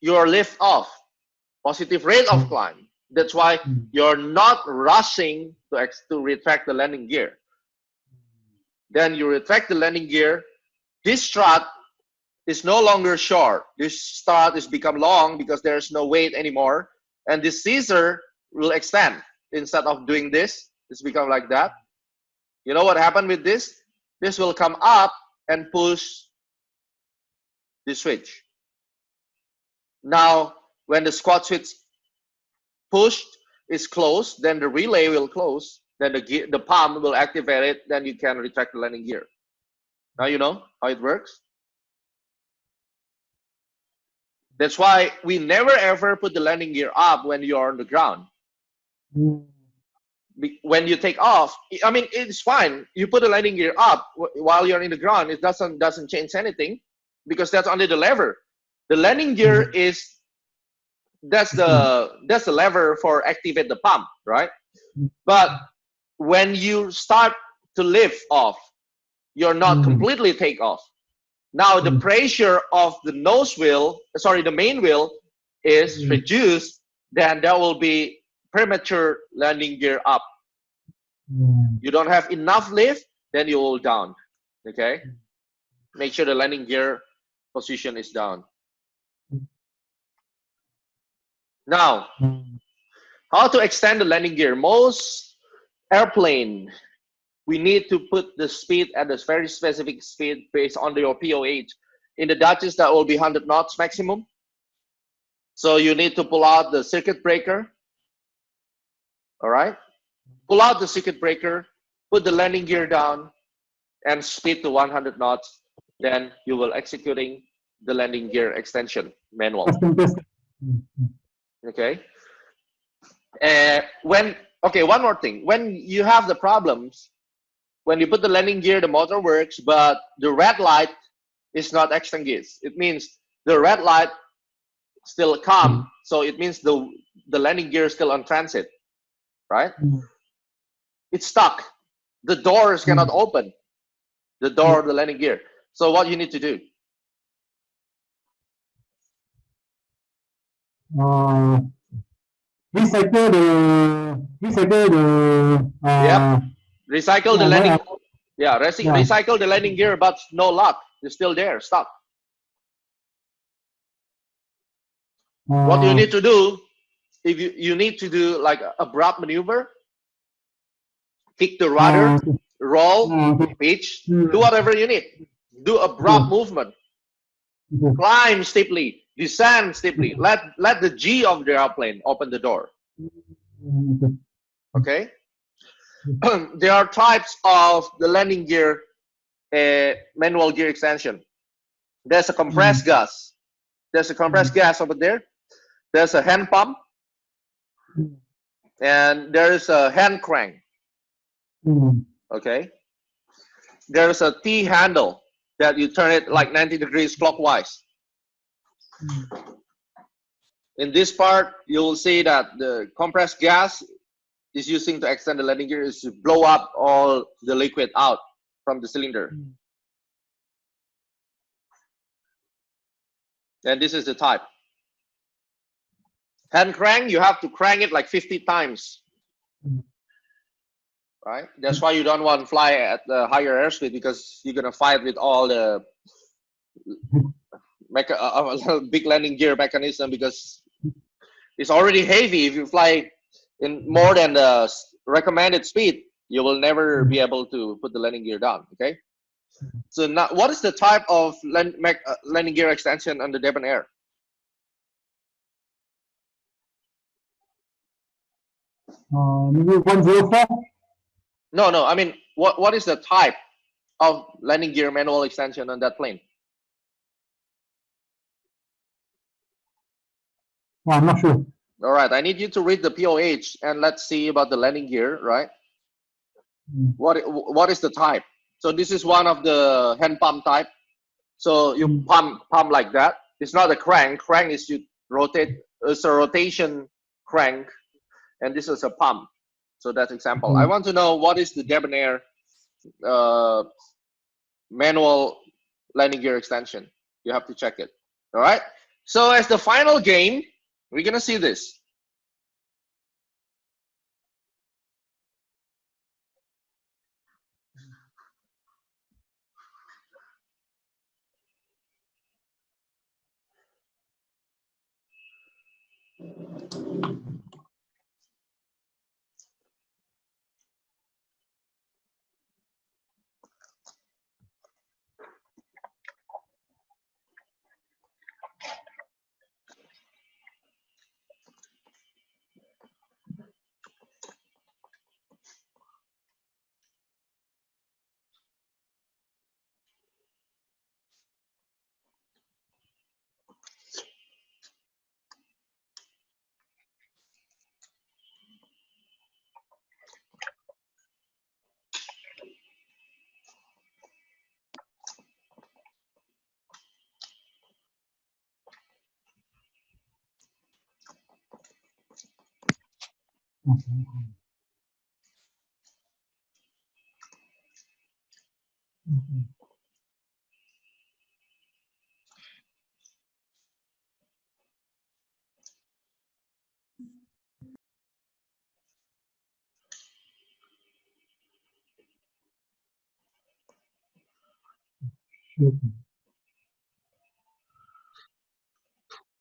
you're lift off, positive rate of climb, that's why you're not rushing to retract the landing gear. Then you retract the landing gear. This strut is no longer short. This strut is become long because there's no weight anymore. And this scissor will extend. Instead of doing this, it's become like that. You know what happened with this? This will come up and push the switch. Now, when the squad switch pushed is closed, then the relay will close, then the pump will activate it, then you can retract the landing gear. Now you know how it works. That's why we never ever put the landing gear up when you're on the ground. When you take off, I mean, it's fine. You put the landing gear up while you're in the ground. It doesn't change anything because that's only the lever. The landing gear is that's the lever for activate the pump, right? But when you start to lift off, you're not completely take off. Now the pressure of the the main wheel is reduced, then there will be premature landing gear up. You don't have enough lift, then you will down. Okay, make sure the landing gear position is down. Now, how to extend the landing gear? Most airplane, we need to put the speed at a very specific speed based on your POH. In the Dutchess, that will be 100 knots maximum. So you need to pull out the circuit breaker. All right, pull out the circuit breaker, put the landing gear down, and speed to 100 knots. Then you will executing the landing gear extension manual. Okay. One more thing. When you have the problems, when you put the landing gear, the motor works, but the red light is not extinguished. It means the red light still come, so it means the landing gear is still on transit, right? It's stuck. The doors cannot open. The door of the landing gear. So what you need to do? Recycle the landing. Yeah, recycle the landing gear, but no luck. It's still there, stuck. What you need to do, if you need to do like abrupt maneuver, kick the rudder, roll, pitch, do whatever you need. Do abrupt movement. Climb steeply, descend steeply. Let the G of the airplane open the door. Okay. There are types of the landing gear a manual gear extension. There's a compressed gas. There's a compressed gas over there. There's a hand pump, and there's a hand crank. Okay. There's a T handle that you turn it like 90 degrees clockwise. In this part, you will see that the compressed gas is using to extend the landing gear is to blow up all the liquid out from the cylinder. And this is the type. Hand crank, you have to crank it like 50 times. Right? That's why you don't want to fly at the higher airspeed, because you're gonna fight with all the big landing gear mechanism, because it's already heavy. If you fly in more than the recommended speed, you will never be able to put the landing gear down. Okay. So now, what is the type of landing gear extension on the Debonair? Maybe 104. No. I mean, what is the type of landing gear manual extension on that plane? Oh, I'm not sure. All right, I need you to read the POH and let's see about the landing gear, right? What is the type? So this is one of the hand pump type. So you pump like that. It's not a crank. Crank is you rotate. It's a rotation crank, and this is a pump. So that's example. I want to know what is the Debonair manual landing gear extension. You have to check it. All right. So as the final game, we're gonna see this. Shit.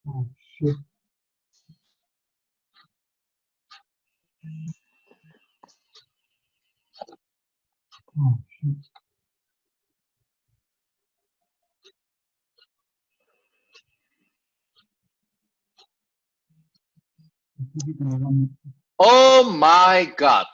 Oh, shit. Oh, shit. Oh my God.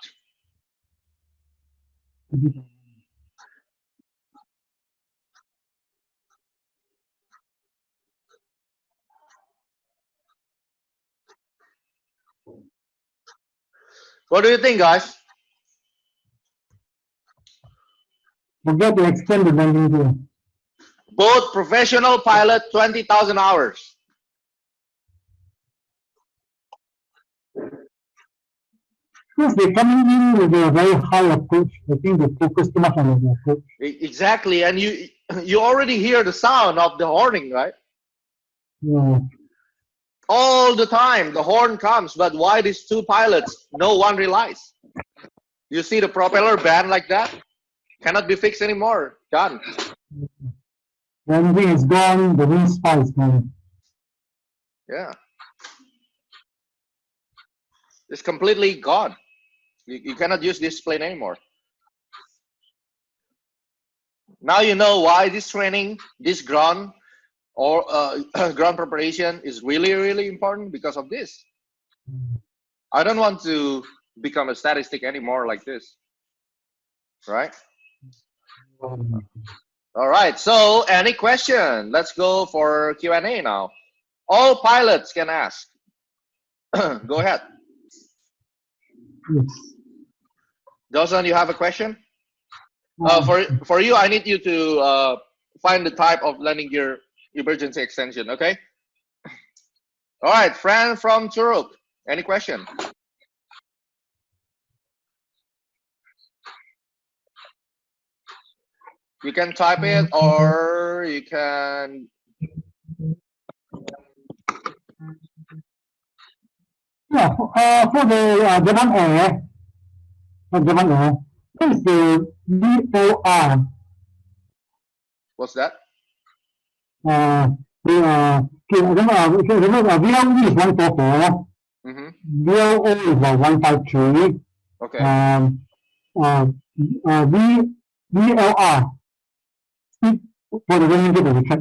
What do you think, guys? Forget to extend the landing gear. Both professional pilot, 20,000 hours. Because they're coming in with a very high approach. I think they focus too much on the approach. Exactly, and you already hear the sound of the horning, right? Yeah. All the time the horn comes, but why these two pilots? No one relies. You see the propeller band like that? Cannot be fixed anymore. Done. The engine is gone, the wind spy is gone. Yeah. It's completely gone. You cannot use this plane anymore. Now you know why this training, this ground or ground preparation is really, really important because of this. I don't want to become a statistic anymore like this, right? All right. So, any question? Let's go for Q&A now. All pilots can ask. Go ahead. Yes. Dawson, you have a question? For you, I need you to find the type of landing gear emergency extension. Okay. All right, Fran from Turuk. Any question? You can type it, or you can. Yeah, for the Japan Air, what is the VOR? What's that? VLE is 144, Mm-hmm. VLO is 153, Okay. VLR, speed for the running to the track,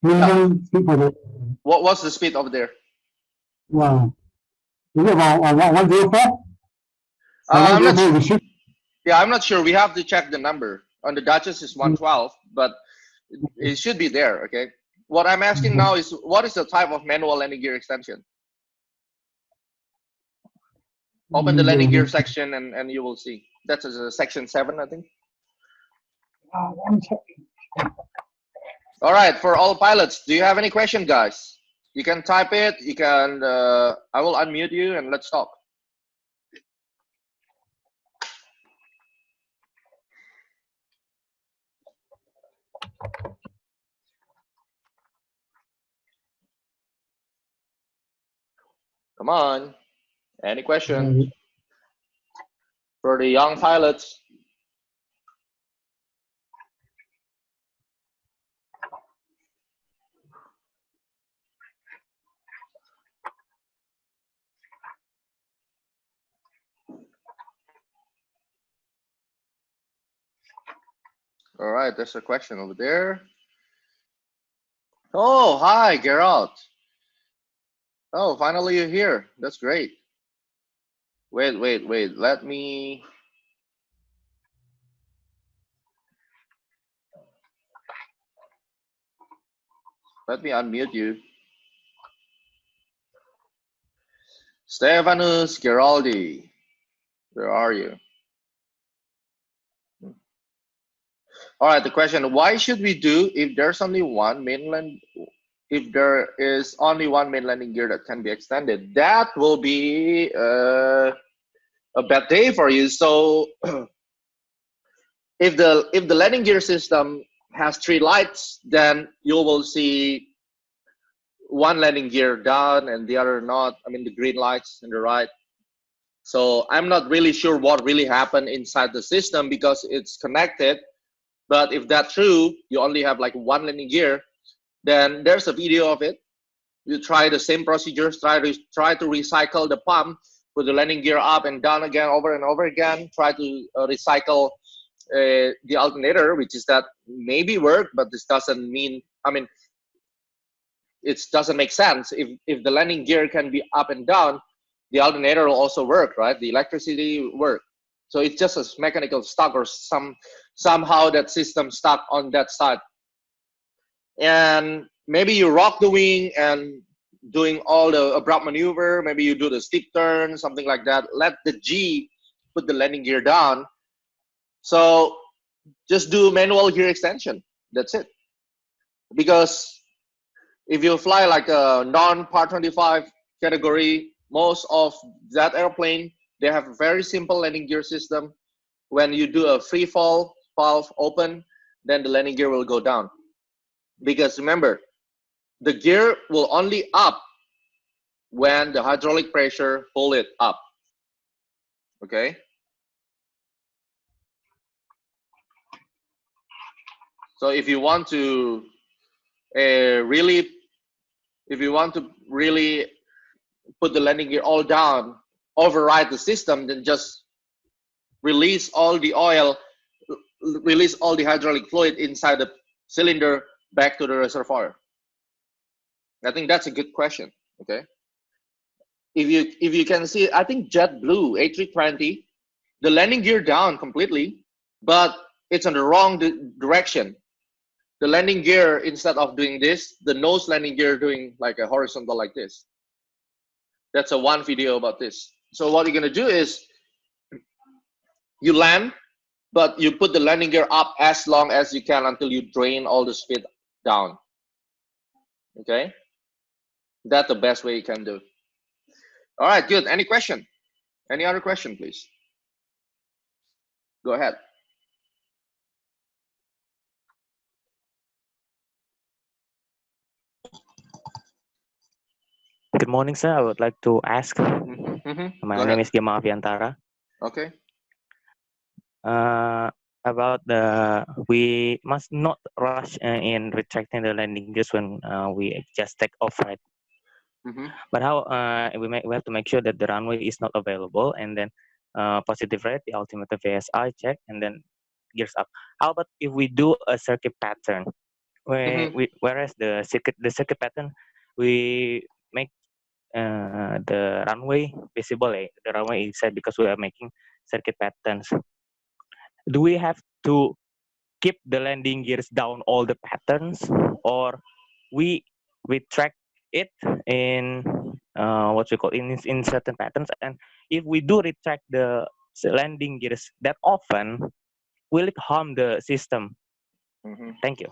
minimum speed for the, What's the speed over there? is it about 104? I'm not. 104 Yeah, I'm not sure. We have to check the number. On the Duchess is 112, but it should be there. Okay. What I'm asking now is, what is the type of manual landing gear extension? Open the landing gear section and you will see. That's section 7, I think. All right, for all pilots, do you have any question, guys? You can type it. You can. I will unmute you and let's talk. Come on. Any questions for the young pilots? All right, there's a question over there. Oh, hi, Geralt. Oh, finally you're here. That's great. Wait. Let me unmute you. Stefanus Geraldi, where are you? All right, the question, why should we do if there's only one mainland, if there is only one main landing gear that can be extended? That will be a bad day for you. So if the landing gear system has 3 lights, then you will see one landing gear down and the other not. I mean, the green lights on the right. So I'm not really sure what really happened inside the system because it's connected. But if that's true, you only have like one landing gear, then there's a video of it. You try the same procedures, try to recycle the pump, put the landing gear up and down again, over and over again. Try to recycle the alternator, which is that maybe work, but this doesn't mean. I mean, it doesn't make sense. If the landing gear can be up and down, the alternator will also work, right? The electricity work. So it's just a mechanical stuck or somehow that system stuck on that side. And maybe you rock the wing and doing all the abrupt maneuver. Maybe you do the steep turn, something like that. Let the G put the landing gear down. So just do manual gear extension. That's it. Because if you fly like a non-Part 25 category, most of that airplane, they have a very simple landing gear system. When you do a free fall, valve open, then the landing gear will go down. Because remember, the gear will only up when the hydraulic pressure pull it up. Okay? So if you want to really put the landing gear all down, override the system, then just release all the oil, release all the hydraulic fluid inside the cylinder back to the reservoir. I think that's a good question. Okay. If you can see, I think JetBlue A320, the landing gear down completely, but it's on the wrong direction. The landing gear, instead of doing this, the nose landing gear doing like a horizontal like this. That's a one video about this. So what you're gonna do is you land, but you put the landing gear up as long as you can until you drain all the speed down. Okay, that's the best way you can do. All right, good. Any question? Any other question, please? Go ahead. Good morning, sir. I would like to ask. My name is Gemma Aviantara. Okay. About we must not rush in retracting the landing gears when we just take off, right? But how we have to make sure that the runway is not available, and then positive rate, the altimeter VSI check, and then gears up. How about if we do a circuit pattern, whereas the circuit pattern, we make the runway visible, the runway inside, because we are making circuit patterns. Do we have to keep the landing gears down all the patterns, or we retract it in what we call in certain patterns? And if we do retract the landing gears that often, will it harm the system? Thank you.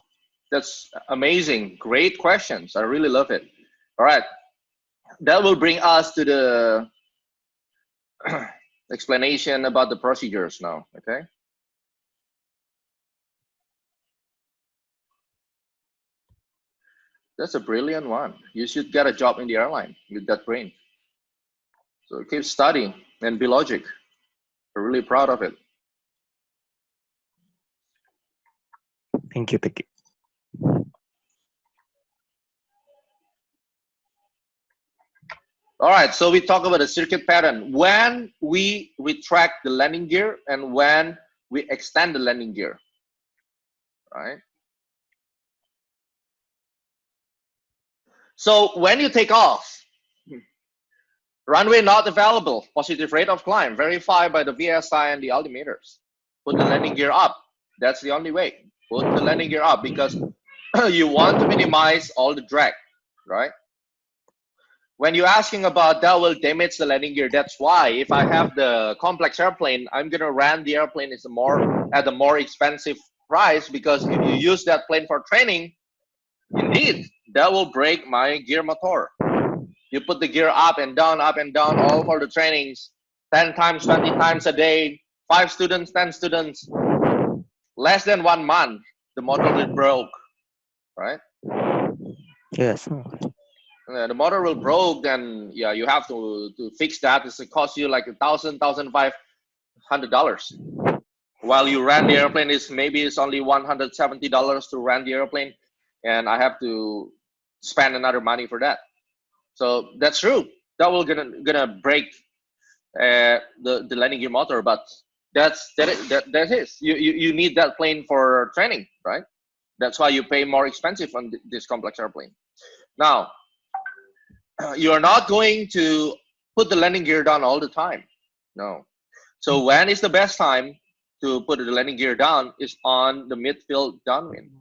That's amazing. Great questions. I really love it. All right. That will bring us to the explanation about the procedures now. Okay. That's a brilliant one. You should get a job in the airline with that brain. So keep studying and be logic. We're really proud of it. Thank you. Thank you. All right, so we talk about the circuit pattern. When we retract the landing gear and when we extend the landing gear, right? So when you take off, runway not available, positive rate of climb, verified by the VSI and the altimeters. Put the landing gear up. That's the only way. Put the landing gear up because you want to minimize all the drag, right? When you're asking about that will damage the landing gear, that's why if I have the complex airplane, I'm gonna run the airplane at a more expensive price, because if you use that plane for training, indeed, that will break my gear motor. You put the gear up and down, all for the trainings, 10 times, 20 times a day, 5 students, 10 students, less than 1 month, the motor will broke, right? Yes. The motor will broke, then yeah, you have to fix that. It's cost you like $1,500. While you ran the airplane, maybe it's only $170 to run the airplane, and I have to spend another money for that. So that's true. That will gonna break the landing gear motor, but that is you need that plane for training, right? That's why you pay more expensive on this complex airplane. Now, you are not going to put the landing gear down all the time. No. So when is the best time to put the landing gear down is on the midfield downwind.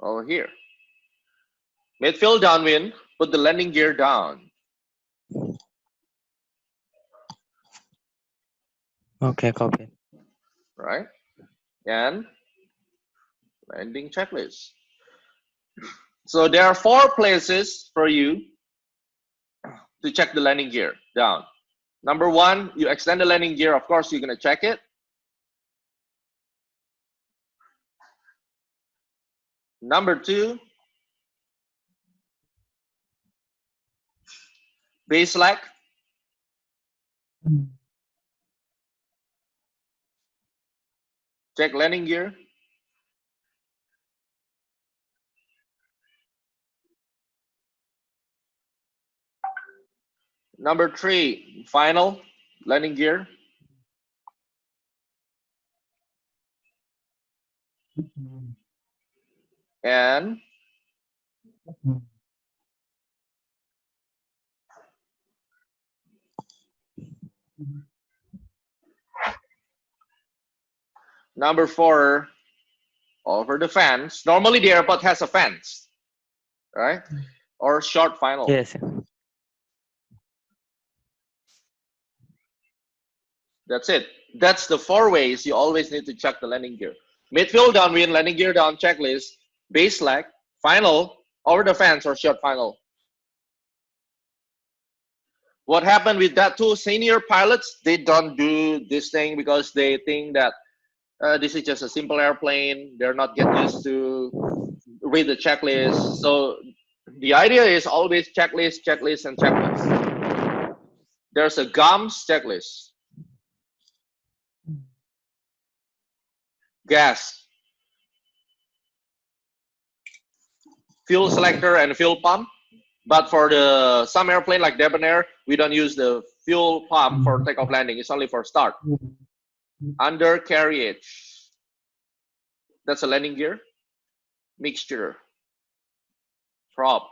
Over here. Midfield downwind, put the landing gear down. Okay, copy. Right? And landing checklist. So there are 4 places for you to check the landing gear down. Number 1, you extend the landing gear. Of course, you're going to check it. Number 2, base slack. Check landing gear. Number 3, final landing gear. And Number 4, over the fans. Normally the airport has a fans, right? Or short final. Yes. That's it. That's the 4 ways you always need to check the landing gear. Midfield downwind, landing gear down checklist, base lag, final, over the fans, or short final. What happened with that 2 senior pilots? They don't do this thing because they think that this is just a simple airplane. They're not get used to read the checklist. So the idea is always checklist, checklist, and checklist. There's a GAMS checklist. Gas, fuel selector, and fuel pump. But for the some airplane like Debonair, we don't use the fuel pump for takeoff landing. It's only for start. Undercarriage. That's a landing gear. Mixture. Prop.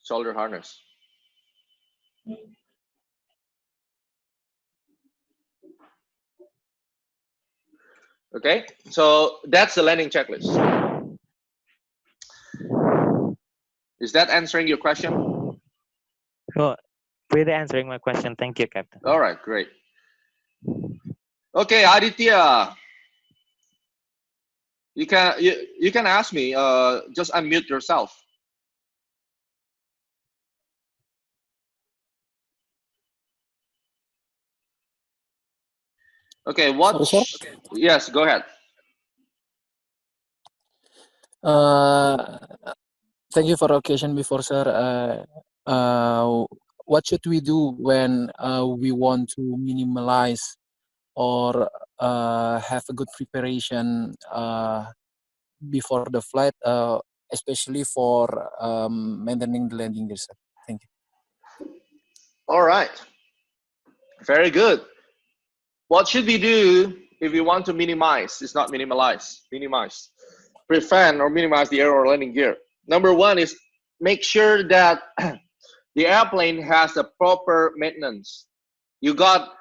Shoulder harness. Okay, so that's the landing checklist. Is that answering your question? Oh, really answering my question. Thank you, Captain. All right, great. Okay, Aditya, you can ask me. Just unmute yourself. Okay, what? Sorry, sir? Yes, go ahead. Thank you for the occasion before, sir. What should we do when we want to minimalize or have a good preparation before the flight, especially for maintaining the landing gear, sir? Thank you. All right, very good. What should we do if we want to minimize? It's not minimalize, minimize. Prevent or minimize the error or landing gear. Number 1 is make sure that the airplane has the proper maintenance. You got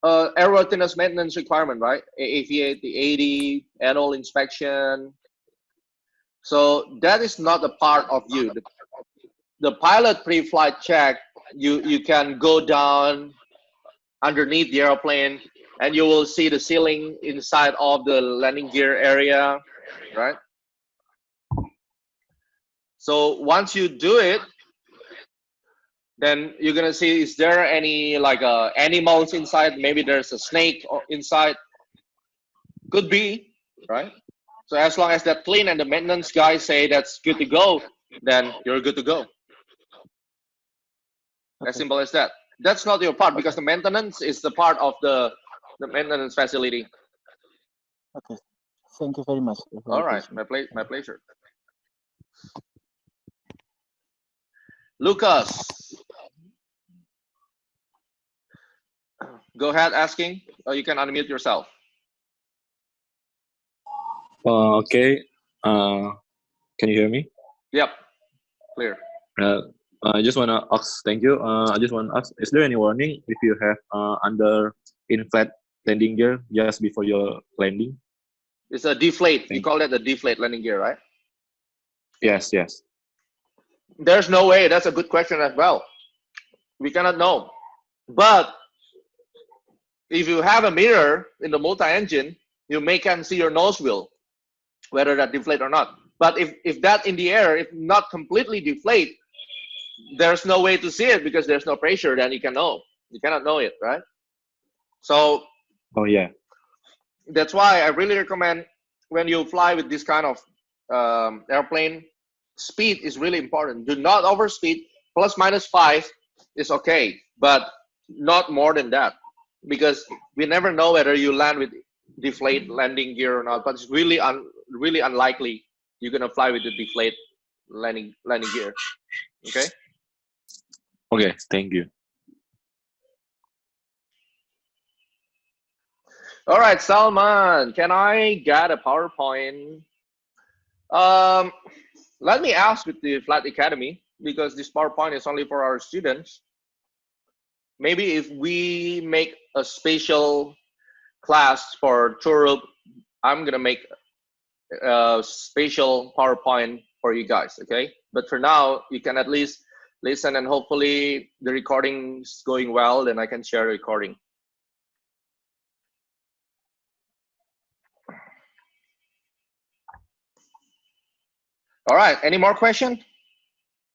airworthiness maintenance requirement, right? AFA, the 80, annual inspection. So that is not a part of you. The pilot pre-flight check, you can go down underneath the airplane and you will see the ceiling inside of the landing gear area, right? So once you do it, then you're gonna see, is there any like animals inside? Maybe there's a snake inside. Could be, right? So as long as that's clean and the maintenance guys say that's good to go, then you're good to go. As simple as that. That's not your part because the maintenance is the part of the maintenance facility. Okay. Thank you very much. All right, my pleasure. Lucas, go ahead asking, or you can unmute yourself. Okay. Can you hear me? Yep, clear. I just want to ask, thank you. I just want to ask, is there any warning if you have under in-flight landing gear just before your landing? It's a deflate. You call that the deflate landing gear, right? Yes, yes. There's no way. That's a good question as well. We cannot know. But if you have a mirror in the multi-engine, you can see your nose wheel, whether that deflate or not. But if that in the air, if not completely deflate, there's no way to see it because there's no pressure, then you cannot know it, right? So yeah, that's why I really recommend when you fly with this kind of airplane, speed is really important. Do not overspeed. ±5 is okay, but not more than that, because we never know whether you land with deflate landing gear or not. But it's really unlikely you're gonna fly with the deflate landing gear. Okay. Okay, thank you. All right, Salman, can I get a PowerPoint? Let me ask with the Flight Academy. because this PowerPoint is only for our students. Maybe if we make a special class for Churup, I'm gonna make a special PowerPoint for you guys, okay? But for now, you can at least listen, and hopefully the recording's going well, then I can share the recording. All right, any more questions?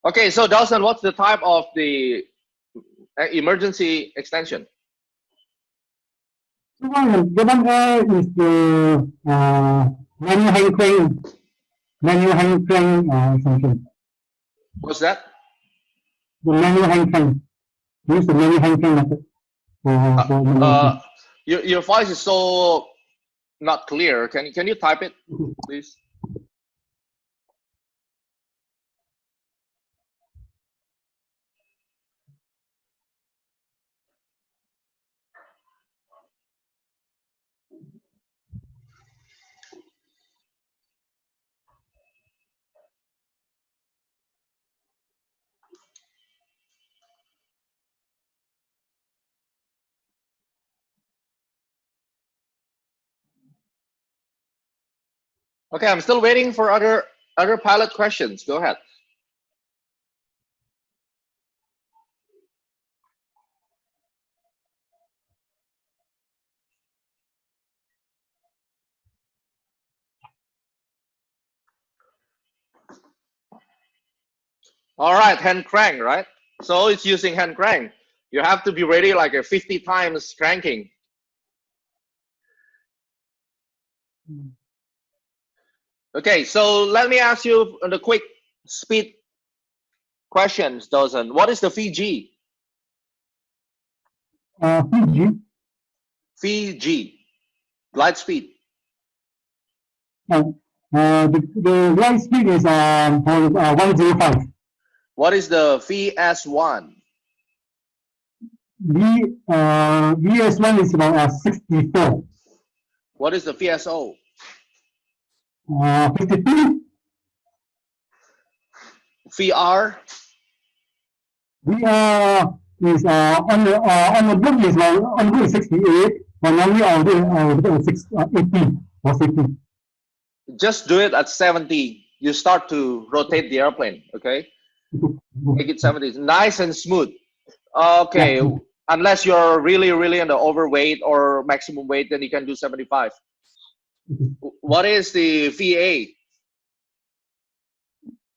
Okay, so Dawson, what's the type of the emergency extension? The one is the manual hand crane extension. What's that? The manual hand crane. Use the manual hand crane method for your voice is so not clear. Can you type it, please? Okay, I'm still waiting for other pilot questions. Go ahead. All right, hand crank, right? So it's using hand crank. You have to be ready like a 50 times cranking. Okay, so let me ask you the quick speed questions, Dawson. What is the Fiji? Fiji. Fiji, glide speed. The glide speed is 105. What is the VS1? VS1 is about 64. What is the VSO? 52. VR? VR is on the book is on the book is 68, but normally I'll do 80 or 60. Just do it at 70. You start to rotate the airplane, okay? Make it 70. Nice and smooth. Okay, Yeah. Unless you're really in the overweight or maximum weight, then you can do 75. What is the VA?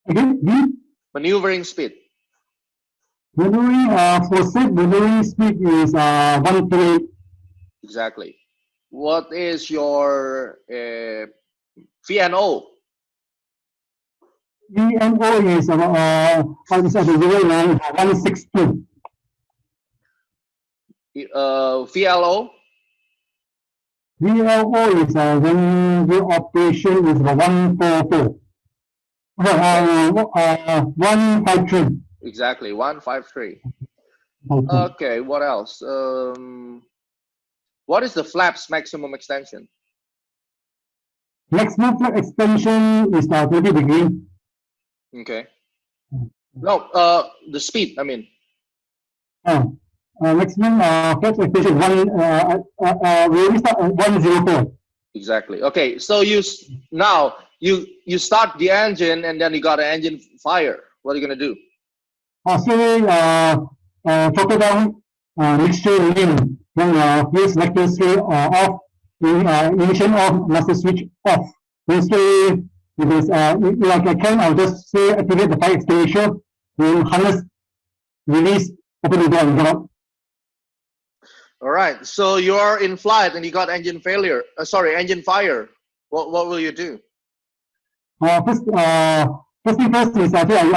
Again, Maneuvering speed. maneuvering for safe maneuvering speed is 128. Exactly. What is your VNO? VNO is on the zero line 160. VLO? VLO is when the operation is 144. 153. Exactly, 153. Okay, what else? What is the flaps maximum extension? Maximum flap extension is 30 degrees. Okay. No, the speed, I mean. Maximum flap extension we only start at 104. Exactly. Okay, so you start the engine and then you got an engine fire. What are you gonna do? Throttle down, mixture in, then use selector switch off, ignition off, master switch off. Then say because like I can, I'll just say activate the fire extinguisher, then harness, release, open the door and get out. All right. So you're in flight and you got engine failure. Engine fire. What will you do? First thing first is I think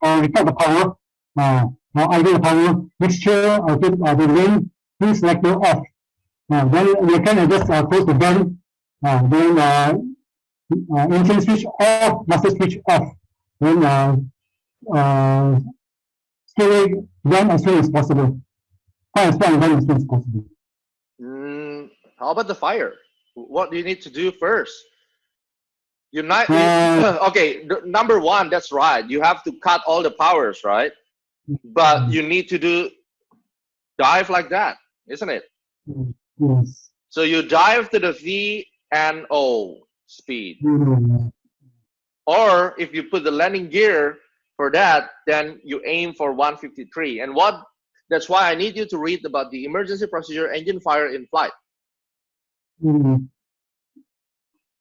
I'll record the power. I do the power mixture. I'll take the main two selector off. Then you can just close the band. Then engine switch off, master switch off. Then steering down as soon as possible. Fire down as soon as possible. How about the fire? What do you need to do first? Okay, number one, that's right. You have to cut all the powers, right? But you need to dive like that, isn't it? Yes. So you dive to the V and O speed. Or if you put the landing gear for that, then you aim for 153. And that's why I need you to read about the emergency procedure engine fire in flight.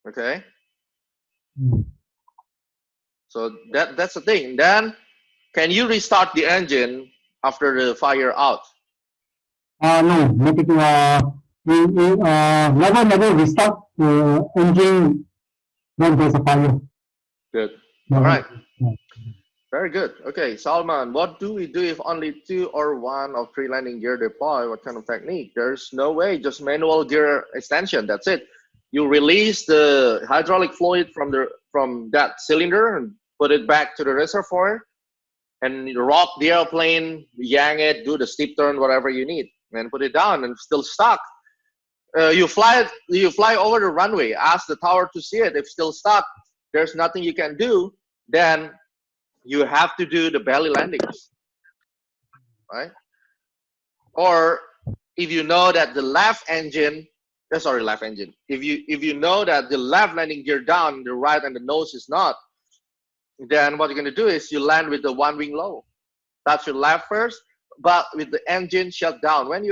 Okay. So that's the thing. Then can you restart the engine after the fire out? No, never restart the engine when there's a fire. Good. All right. Very good. Okay, Salman, what do we do if only 2 or 1 of 3 landing gear deploy? What kind of technique? There's no way, just manual gear extension. That's it. You release the hydraulic fluid from that cylinder and put it back to the reservoir, and rock the airplane, yank it, do the steep turn, whatever you need, and put it down and still stuck. You fly over the runway, ask the tower to see it. If still stuck, there's nothing you can do. Then you have to do the belly landings, right? Or if you know that the left engine, if you know that the left landing gear down, the right and the nose is not, then what you're going to do is you land with the 1 wing low. Touch your left first, but with the engine shut down. When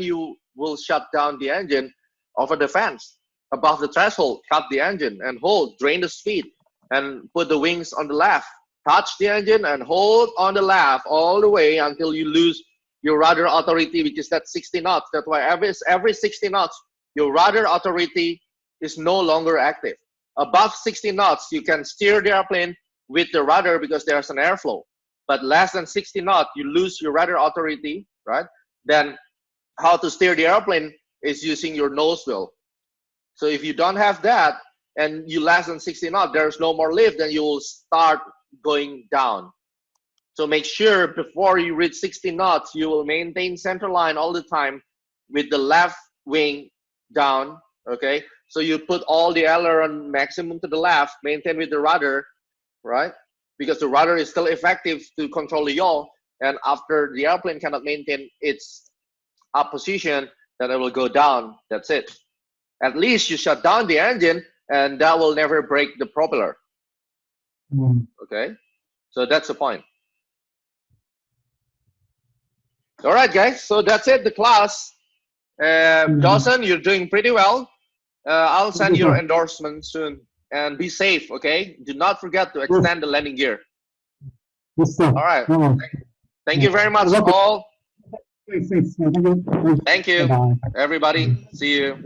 you will shut down the engine over the fence, above the threshold, cut the engine and hold, drain the speed, and put the wings on the left. Touch the engine and hold on the left all the way until you lose your rudder authority, which is that 60 knots. That's why every 60 knots, your rudder authority is no longer active. Above 60 knots, you can steer the airplane with the rudder because there's an airflow. But less than 60 knots, you lose your rudder authority, right? Then how to steer the airplane is using your nose wheel. So if you don't have that and you less than 60 knots, there's no more lift, then you will start going down. So make sure before you reach 60 knots, you will maintain center line all the time with the left wing down, okay? So you put all the aileron maximum to the left, maintain with the rudder, right? Because the rudder is still effective to control the yaw, and after the airplane cannot maintain its up position, then it will go down. That's it. At least you shut down the engine, and that will never break the propeller. Okay, so that's the point. All right, guys, so that's it, the class. Dawson, you're doing pretty well. I'll send your endorsement soon. And be safe, okay? Do not forget to extend the landing gear. Yes, sir. All right. Thank you very much, all. Thank you, everybody. See you.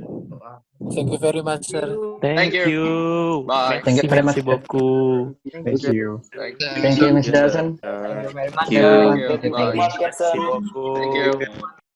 Thank you very much, sir. Thank you. Bye. Thank you very much. Merci beaucoup. Thank you. Thank you. Thank you, Miss Dawson. Thank you. you. Bye. Merci beaucoup. Thank you.